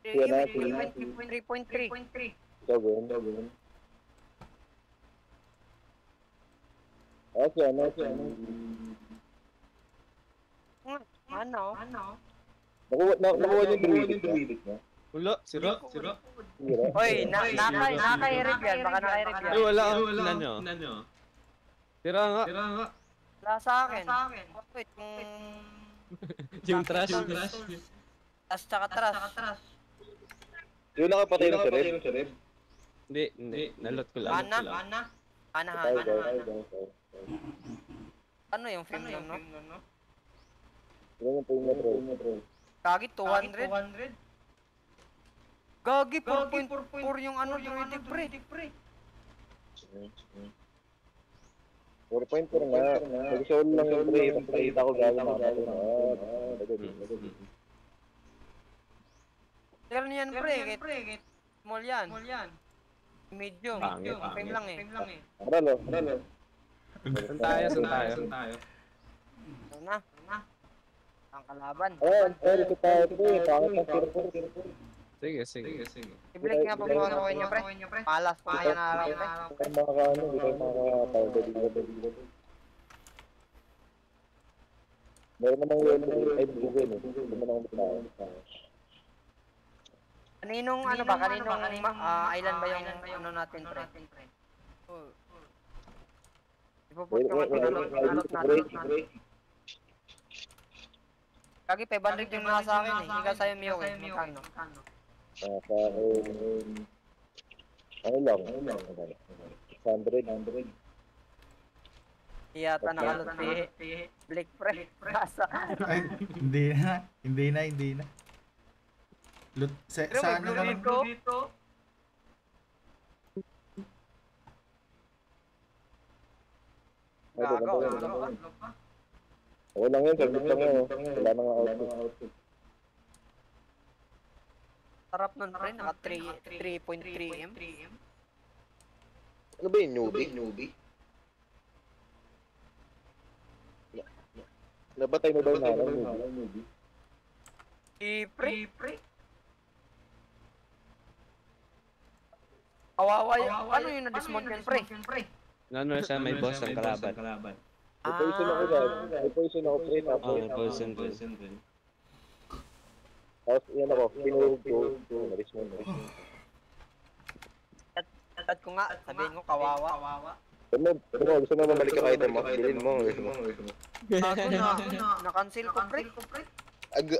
3.3. Gawin. Okay, ano? Ano? Nakuha niyo yung druidic niya? Wala, sira. Hoy, naka-irib yan. Baka naka-irib yan. Ay, wala. Nano. Sira nga. Wala sa akin. Wait, Yung trash. tas tsaka trash. Yung nakapatay ng sarip? Hindi. Nalot ko lang. Ana. Ano yung film nun, no? Ilan yung pain na bro? Gagi, 200? Gagi, 4.4 yung ano, druidic, pre. 4.4 nga. Nag-solo lang yung pre. Pagkakita ko gawin mga Pero niyan, pre. Small yan. Medium. Pangit. Frame lang eh. Aralo. Saan tayo? Ano na? Ang kalaban. Ang sorry ko tayo pre. Pangit ang sirpur. Sige. I-blink nga pag ko inyo, pre. Palas pa yan araw, pre. Ang mga ano, hindi kayo makakapagod dito. Meron namang yun, ay bigyan eh. Hindi mo naman tayo. Kaninong island ba yung ano natin, pre? Ipuput ko nga pinalot natin. Kagi 500 yung nasa akin eh. Ikaw sa'yo Mio eh. Magkano? Sa akin, ano lang, 600. Yata nakalot si Blake pre. Nasa. Ay, hindi na. Pero may Saan blue na lang? dito. Gago. Oo lang yun, service lang yun. Wala nang outfit. Sarap nun pre. Naka 3.3M. Ano ba yung newbie? Nabatay mo ba yung newbie? Pre. Kawawa yun. Ano yung na-dismount yun pre? Ano siya, may boss ang kalaban. May poison ako dyan. May poison ako pre. Oo, may poison din. Tapos yan ako, pinurog ko. Naris mo. At ko nga, sabihin ko kawawa. Gusto mo mabalik ang item mo? Bilhin mo. Ako na. Na-cancel ko pre.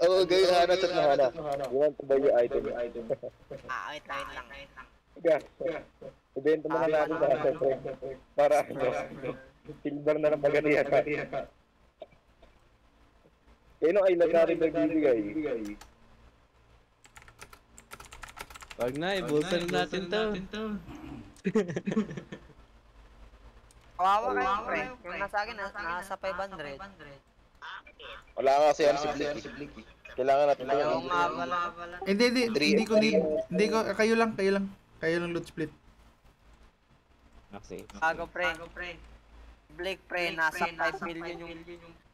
Oo, gayo hana at hana. You want to buy your item. Wait lang. Ibenta mo na natin sa atin, pre. Para silver na ng pagkatiyan. Kaya nung island natin nagbibigay. Wag na, ibulsan natin to. Kawawa kayo pre. Yung nasa akin, nasa 500. Wala nga kasi si Blake. Kailangan natin Yung nga wala. Hindi ko, kayo lang loot split. Okay. Bago pre. Blake pre, nasa 5 million yung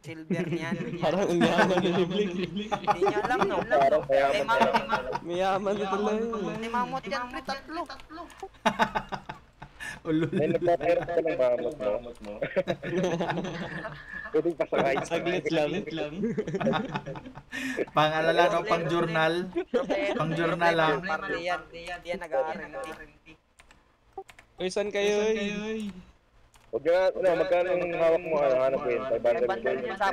silver niyan. Parang unyaman ni Blake. Hindi niya alam no. Parang Mayaman na tuloy. Ni mamot yan pre, 3. Ulul. May nagpapahirap ka ng mamot mo. Pwedeng pasakay. Saglit lang. Pang-alala no, pang-journal. Pang-journal lang. Parte yan. Yan nag-aaral. Uy, saan kayo? Huwag ka na, magkano yung hawak mo, hanap ko yun, 500. Sa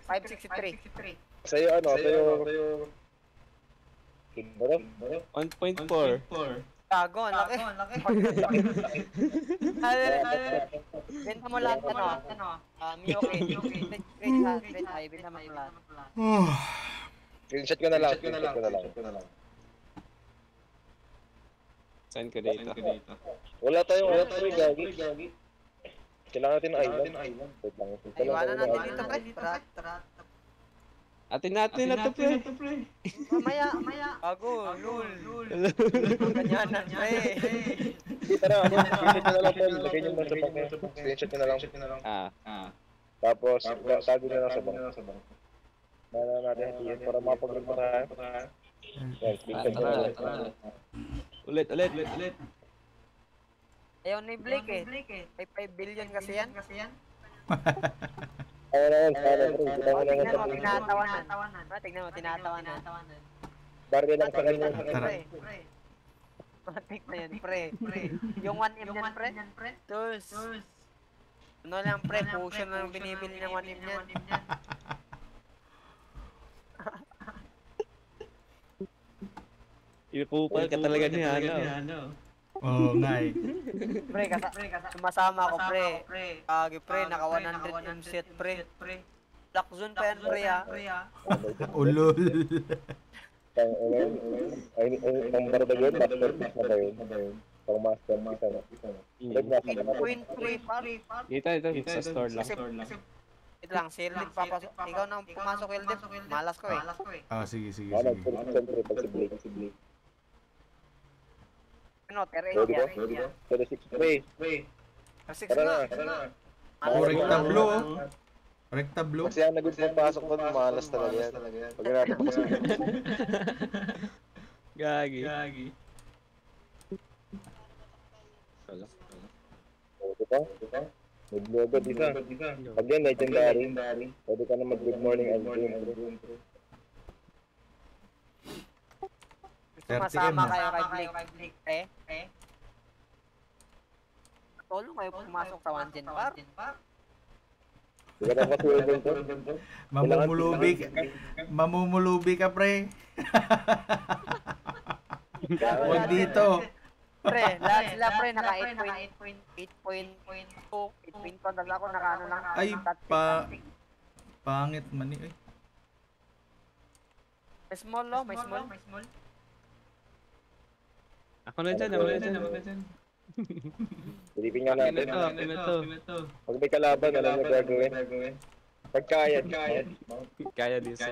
563. Sa'yo, Baro? 1.4. Gago, ang laki. Benta mo lahat Mio okay. Great, benta mo lahat. Screenshot ko na lang. Saan ka dito? Wala tayong gagi. Kailangan natin ng island. Iwanan natin dito pre. Atin natin na to, pre. Mamaya. Gago, lul. Ganyanan pre. Tara, screenshot ko na lang, Paul. Lagay nyo sa bank. Screenshot ko na lang. Tapos, tago nyo lang sa bank. Mana natin yun para mapag-log na tayo. Screenshot ko na lang. Ulit. Ayaw ni Blake eh. May 5 billion kasi yan. Tignan mo, tinatawanan. Barya lang sa kanya. Matik na yan, pre. Yung 1M yan, pre. Tus. Ano lang, pre, potion na yung binibili ng 1M yan. Inupupal ka talaga ni Hana. Oo nga eh. Pre, sumasama ako, pre. Kagi, pre, naka 100M set, pre. Black zone pa yan, pre, ha. Ulul. Ang bardagon, master piece na ba yun? Pang master piece na. 8.3, pare. Dito, sa store lang. Ito lang, si Erlid papasok. Ikaw na pumasok, Erlid. Malas ko eh. Sige. Siyempre, pag si Blake. Ano, tere Ready ba? yan. 36 pre. Kasi Tara nga. Oh, Recta blue. Kasi ang nagod pagpasok ko, malas talaga yan. Pag natin pasok. Gagi. Diba? May blue agad isa. Pag yan, legendary. Pwede ka na mag-good morning and dream. Sumasama kayo kay Blake. Tulong kayo pumasok sa 1 Gen Bar. Hindi ka na masuweldo to. Mamumulubi ka, pre. Huwag dito. Pre, lahat sila pre, naka 8.2, 8.2, tapos ako naka ano lang. Ay, pangit man eh. May small lo, may small. Ako na dyan, ako na dyan. Silipin nga natin. Akin na to. Pag may kalaban, alam niyo gagawin. Pagkaya. Kaya this.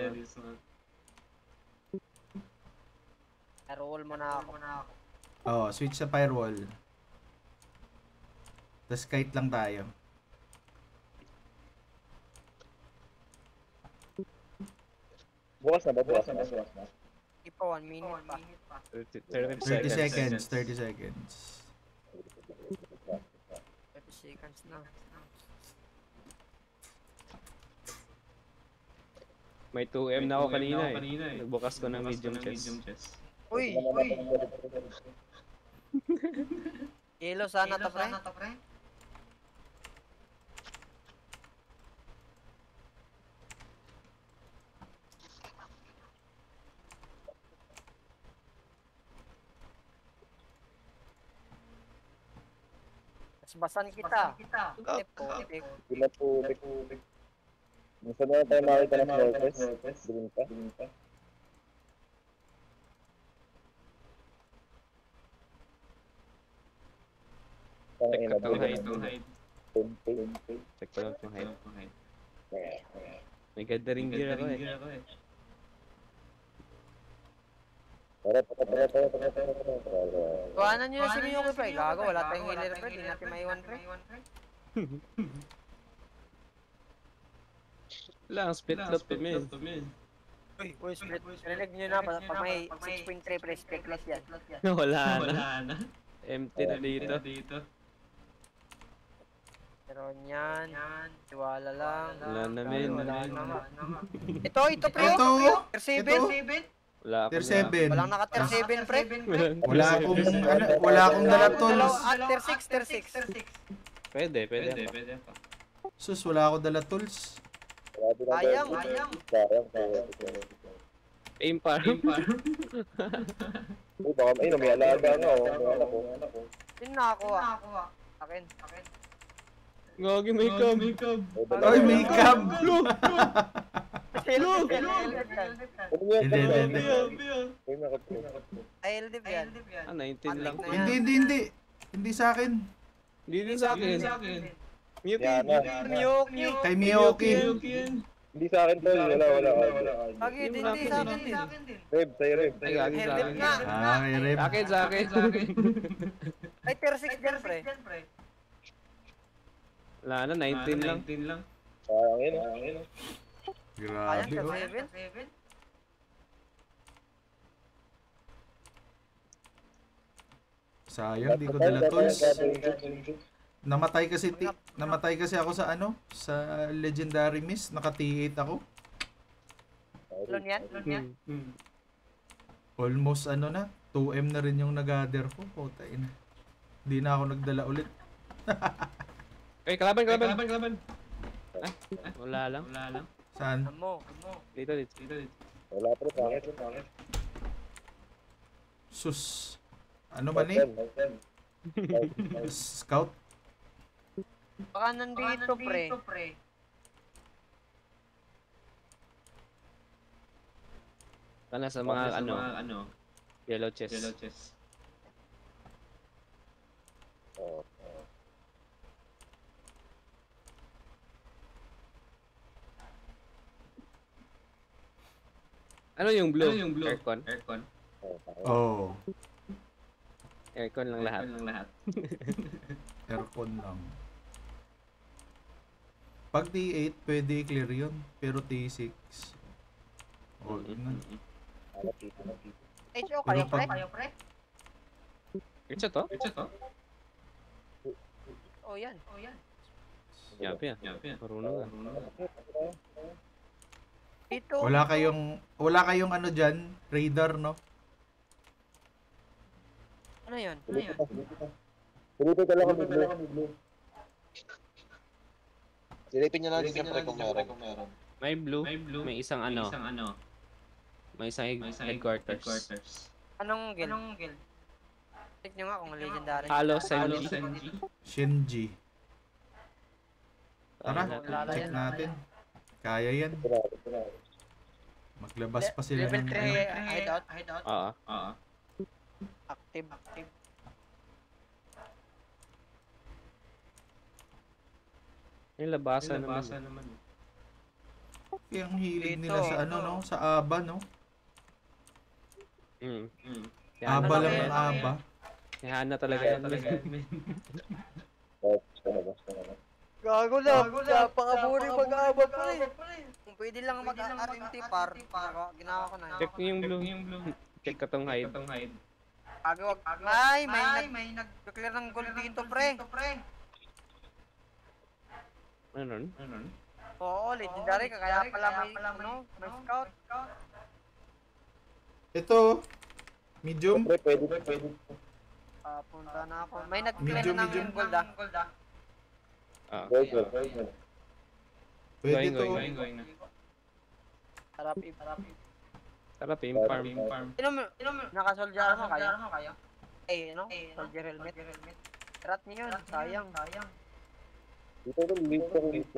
Roll mo na ako. Oh, switch sa firewall. Tapos kite lang tayo. Bukas na ba? Hindi pa 1 minute pa. 30 seconds. 30 seconds. 30 seconds na. May 2M na ako kanina eh. Nagbukas ko ng medium chest. Uy! Yellow sana to pre. Basan kita. Putik. Sila po. Gusto na tayo makita ng small test. Green pa. Check ko itong height. Check ko lang itong height. May gathering gear ako eh. Tara. Tuwanan nyo na si Miyuki pre. Gago, wala tayong healer pre. Di natin maiwan pre. Lang, split lot to me. Uy, split. Narinig nyo na pag may 6.3 pre, split lot yan. Wala na. Empty na dito. Pero yan, tiwala lang. Wala na men. Ito pre. Ito. Tier 7. Wala ako Tier na. 7. Walang naka tier 7 pre. Wala akong dala tools. Tier 6. Pwede pa. Sus, wala akong dala tools. Sayang. Aim par. Uy, baka may alaga nga oh. May anak ko. Yun na ako Akin. Ngagi may cam. Ay, may cam. Hindi. Uy, nakot ko. Ay, LDV yan. 19 lang. Hindi. Hindi sa akin. Hindi din sa akin. Yan na. Miyuki. Kay Miyoki. Hindi sa akin tol. Wala. Bakit hindi sa akin din? Reb, sa'yo Reb. Ay, gagi sa Helmet akin. nga. Ay, rep. Sa akin. Ay, tier 6 din pre. Wala na, 19 lang. Sayang yun. Ayan, Grabe. tier Oh. 7. Sayang, di ko dala tools. Namatay kasi ako sa sa Legendary Mist. Naka T8 ako. Lon yan? Almost 2M na rin yung nag-gather ko. Putay na. Hindi na ako nagdala ulit. Ay, kalaban. Wala lang. Saan? Amo. Dito. Wala pa rin pangit. Sus. Ano man eh? Scout? Baka nandito pre. Sana sa mga yellow chest. Ano yung blue? Aircon. Oh. Aircon lang lahat. Aircon lang. Pag T8, pwede i-clear yun. Pero T6. Oh, na. HO, kayo pre? Ito to? Oh, yan. Yapi. Marunong nga. Dito. Wala kayong dyan, radar, no? Ano yan? Dito ka lang kami blue. Silipin nyo natin siyempre kung meron. May blue, may isang ano, may isang headquarters. Anong guild? Check nyo nga kung legendary. Halo Senji. Shinji. Tara, Wala check yan. natin. Kaya yan. Maglabas pa sila Level ng 3 ano. hideout. Oo. Active. Yung labasan naman. Yung hilig Dito. nila sa ano, no? Sa aba, no? Hana Aba lang talaga ng yan. aba. Si Hana talaga yan. Gago na. Napakaburi mag-aabot pa rin. Kung pwede lang mag-RMT par, ginawa ko na. Check niyo yung blue. Check ka tong hide. Gago, wag. Ay, may nag-clear ng gold dito, pre. Ano nun? Oo, legendary ka. Kaya pala may scout. Ito, medium. Siyempre, pwede. Punta na ako. May nag-clear Medium, ng medium. gold ah. Pwede. Pwede to. Going na. Sarap. Sarap yung farm. Sino mo? Naka-soldier mo kayo? Soldier helmet. Rat niyo yun, sayang. Dito ko, dito.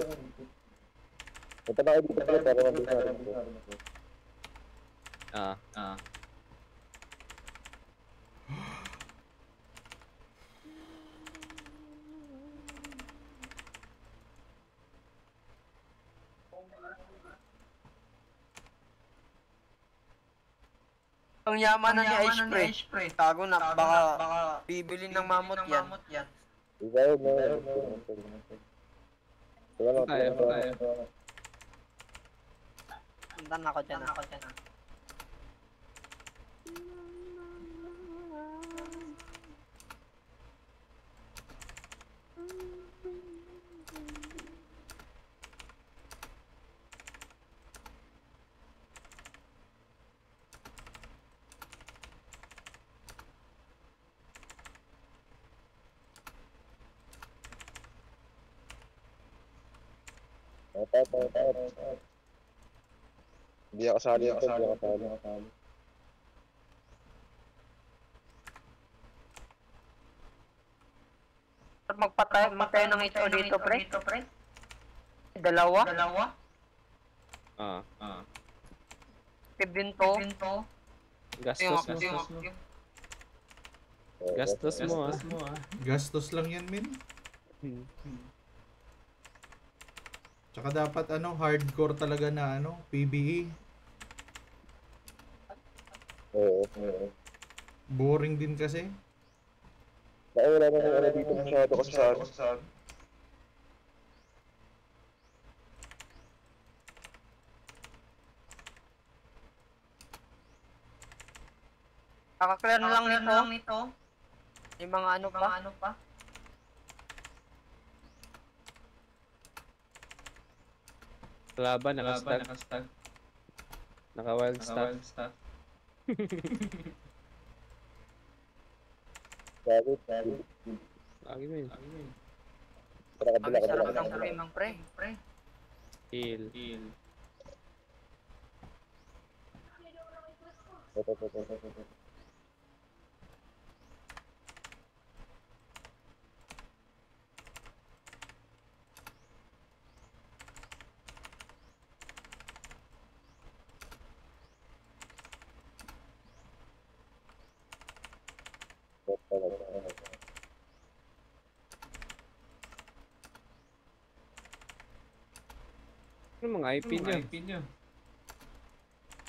Punta na kayo dito para mabisa. Ang yaman na ni Ice Spray. Tago na, baka bibili ng mamot yan. Ikaw, no. Wala Tayo. Punta na ako dyan. Tayo. Hindi ako kasali. Magpatay ng ito dito, pre. Dalawa. Active din to. Gastos mo. Gastos lang yan, min. Tsaka dapat hardcore talaga na PvE. Oo. Boring din kasi. Wala na dito masyado kasi sa Kaka-clear na lang nito. Yung mga ano pa. Laban, nakastag. Naka-wild stack. Lagi mo yun. Ang sarap ng frame, pre. Heal. Ano mga IP nyo?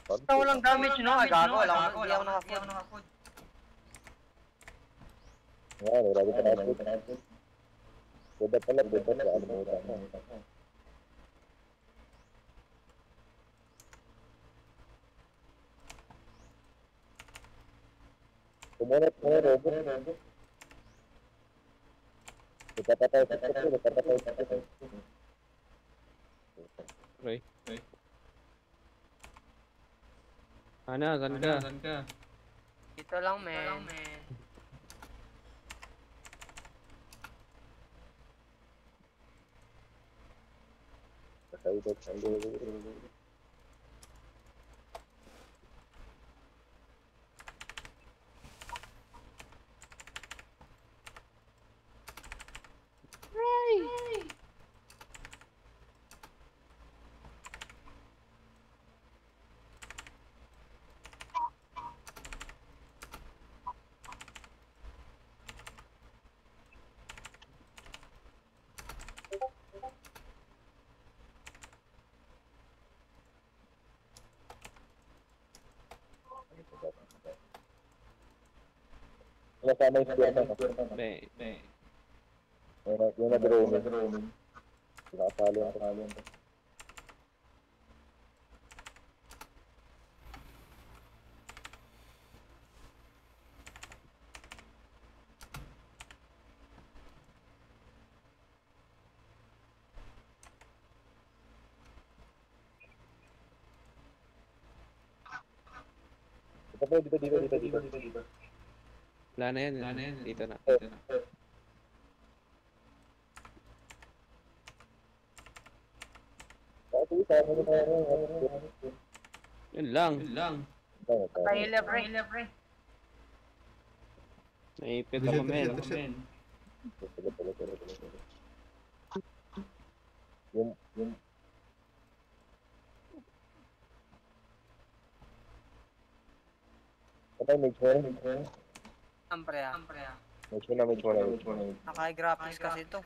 Basta walang damage, no? Ay, gago. Hindi ako naka-food. Wala dito na. Buda pala. Kumunot mo, robot. Napapatay. Okay. Hana, saan ka? Dito lang, men. Nasama yung square na. Be. Yung nag-roaming. Nakasali ang dito. Wala na yan. Dito na. Yun lang. Tayo pre. Naipit ako, men. Yung patay, may chore. Ampre ah. May chore. Naka-graphics kasi ito.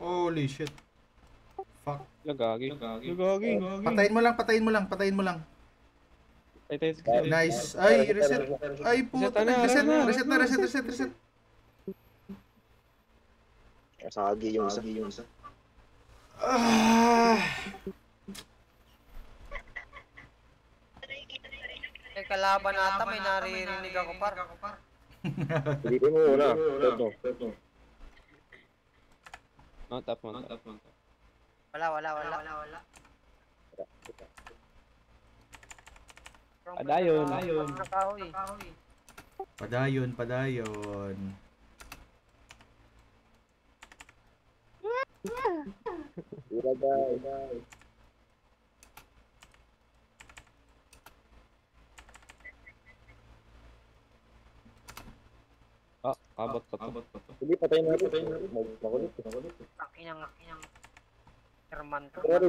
Holy shit. Fuck. Lagagi. Patayin mo lang. Ay, tayo. Nice. Ay, reset. Ay, puta. Reset na. Reset. Sagi yung isa. Ah. May kalaban ata, may naririnig ako par. Pilipin mo muna. Ito. Mount up. Wala. Padayon. Nakahoy. Padayon. Tira guys. Abot pa to. Sige, patayin natin. Makulit. Takinang Herman to. Sorry.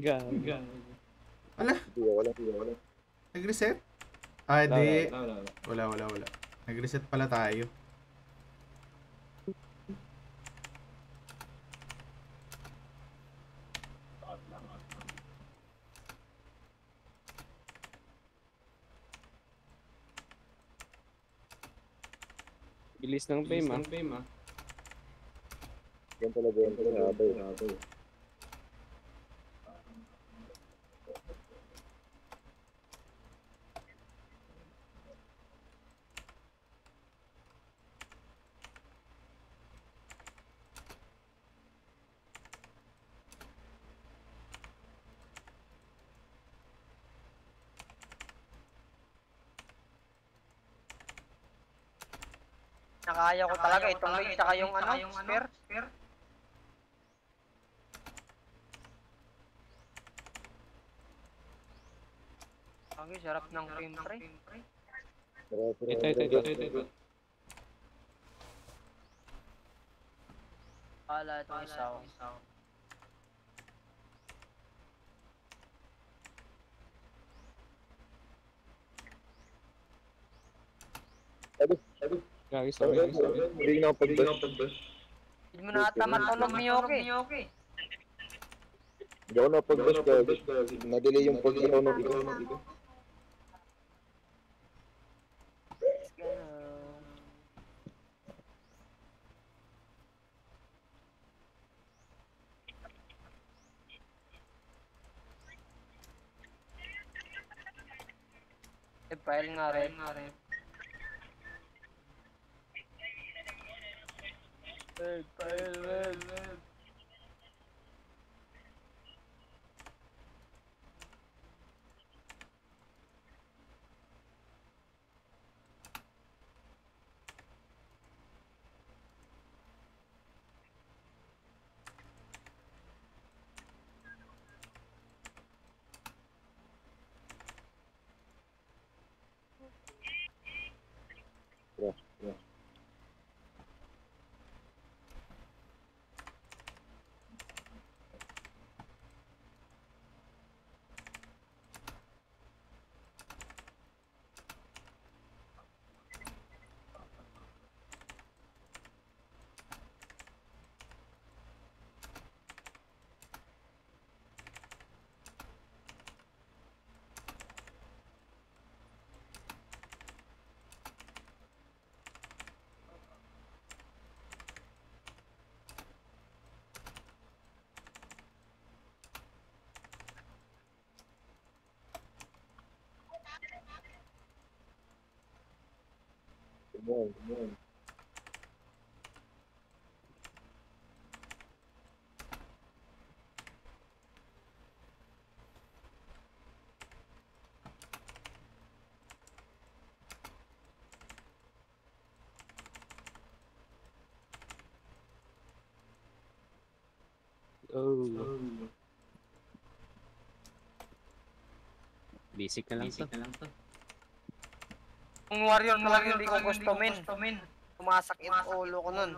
Gaga. Ala, Wala. nag-reset? Ah, di. Wala. Nag-reset pala tayo. Bilis ng fame, ah. Yan talaga yung sabi. Nakaya ko talaga itong may tsaka yung spare. Ang sarap ng frame pre. Ito. Pala itong isaw. Gagi, sorry. Hindi na ako pag-bus. Hindi mo na ata matulog Miyoki. Hindi ako na pag-bus. Na-delay yung pag-ilaw ng ikaw. file nga rin. Third file rin. Yun. Oh. Basic na lang to. Kung warrior na lang hindi ko gustumin. Sumasakit ulo ko nun.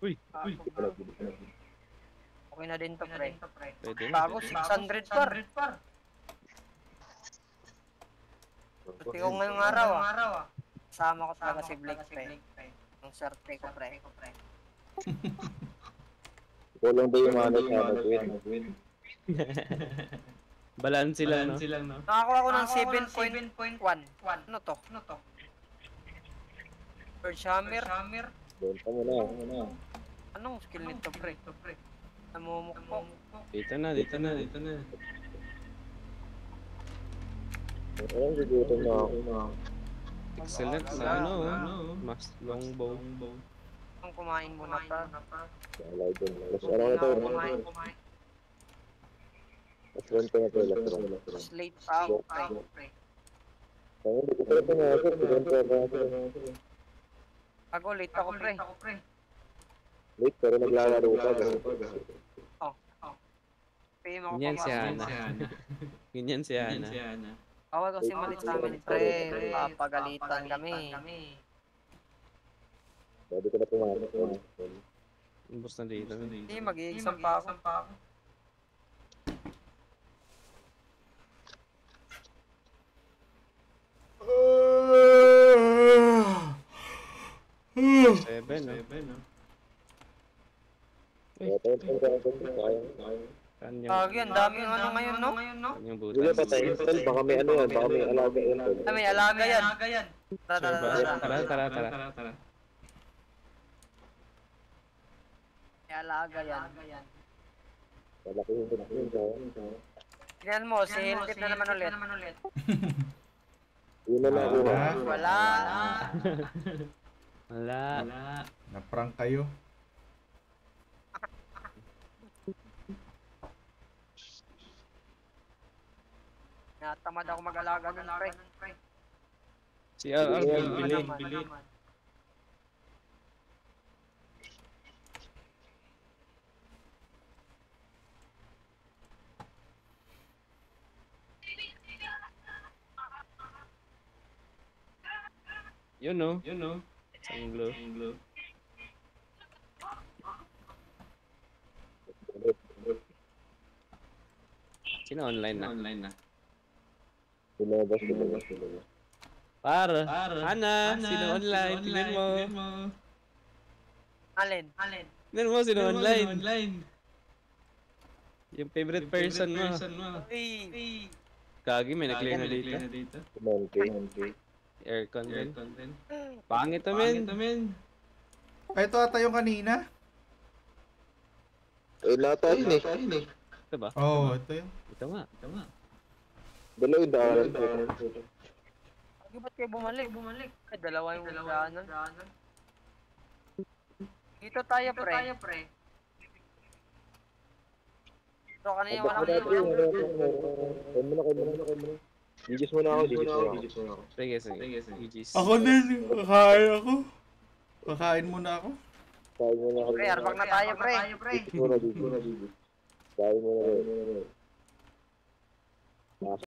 Uy. Okay na din to, pre. Pwede na. Bago, 600 par. Swerte ko ngayong araw ah. Kasama ko talaga si Blake, pre. Ang swerte ko, pre. Ikaw lang ba yung ano sa nag-win? Balance lang, no? Nakakuha ko ng 7.1. Ano to? Bird Hammer. Benta mo na. Anong skill nito, pre? Namumukpok. Dito na. Ayun, gugutom na ako. Excellent na mas longbow. Ang kumain muna pa. Wala dun. Mas ano na to? Kumain. Mas rento na to. Mas late pa ako, pre. Kaya hindi ko pala pumasok. Rento na ako. Ako, late ako, pre. Late pero naglalaro ka. Pay mo ako Ganyan si papasok. Hana. Ganyan si Hana. Bawal kasi malit sa amin, pre. Papagalitan kami. Pwede ko na pumasok. Ubus na dito. Hindi, mag-i-exam pa ako. Seven, no? Kanyang, Kagi, ang daming ano ngayon, no? kanyang Hindi butas. pa tayo install. Baka may ano yan. Baka may alaga yan. May alaga yan. Tara. May alaga yan. Malaki yung yun. Tingnan mo, si Hilkit na naman ulit. Yun na lang. Wala. Wala. Na-prank kayo. Natamad ako mag-alaga nun, pre. Si RR, bili. Yun no. Sanglo. Sino online na? Lumabas. Para. Hana, sino online? Tingnan mo. Alin? Tingnan mo, sino online? Yung favorite person mo. Uy! Kagi, may nag-clear na dito. Monte. Aircon din. Pangit to, men. Ay, ito ata yung kanina. Eh, lahat tayo yun eh. Ito ba? Oo, ito yun. Ito nga. Dalawa yung daanan. Ay, ba't kayo bumalik? Ay, dalawa yung daanan. Dito tayo, pre. So, kanina walang Kain mo na. Digis mo na ako. Sige. GG's. Ako din. Kakain muna ako. Kain mo na ako. Pre, arbag na tayo, pre. Digis mo na. Kain mo na.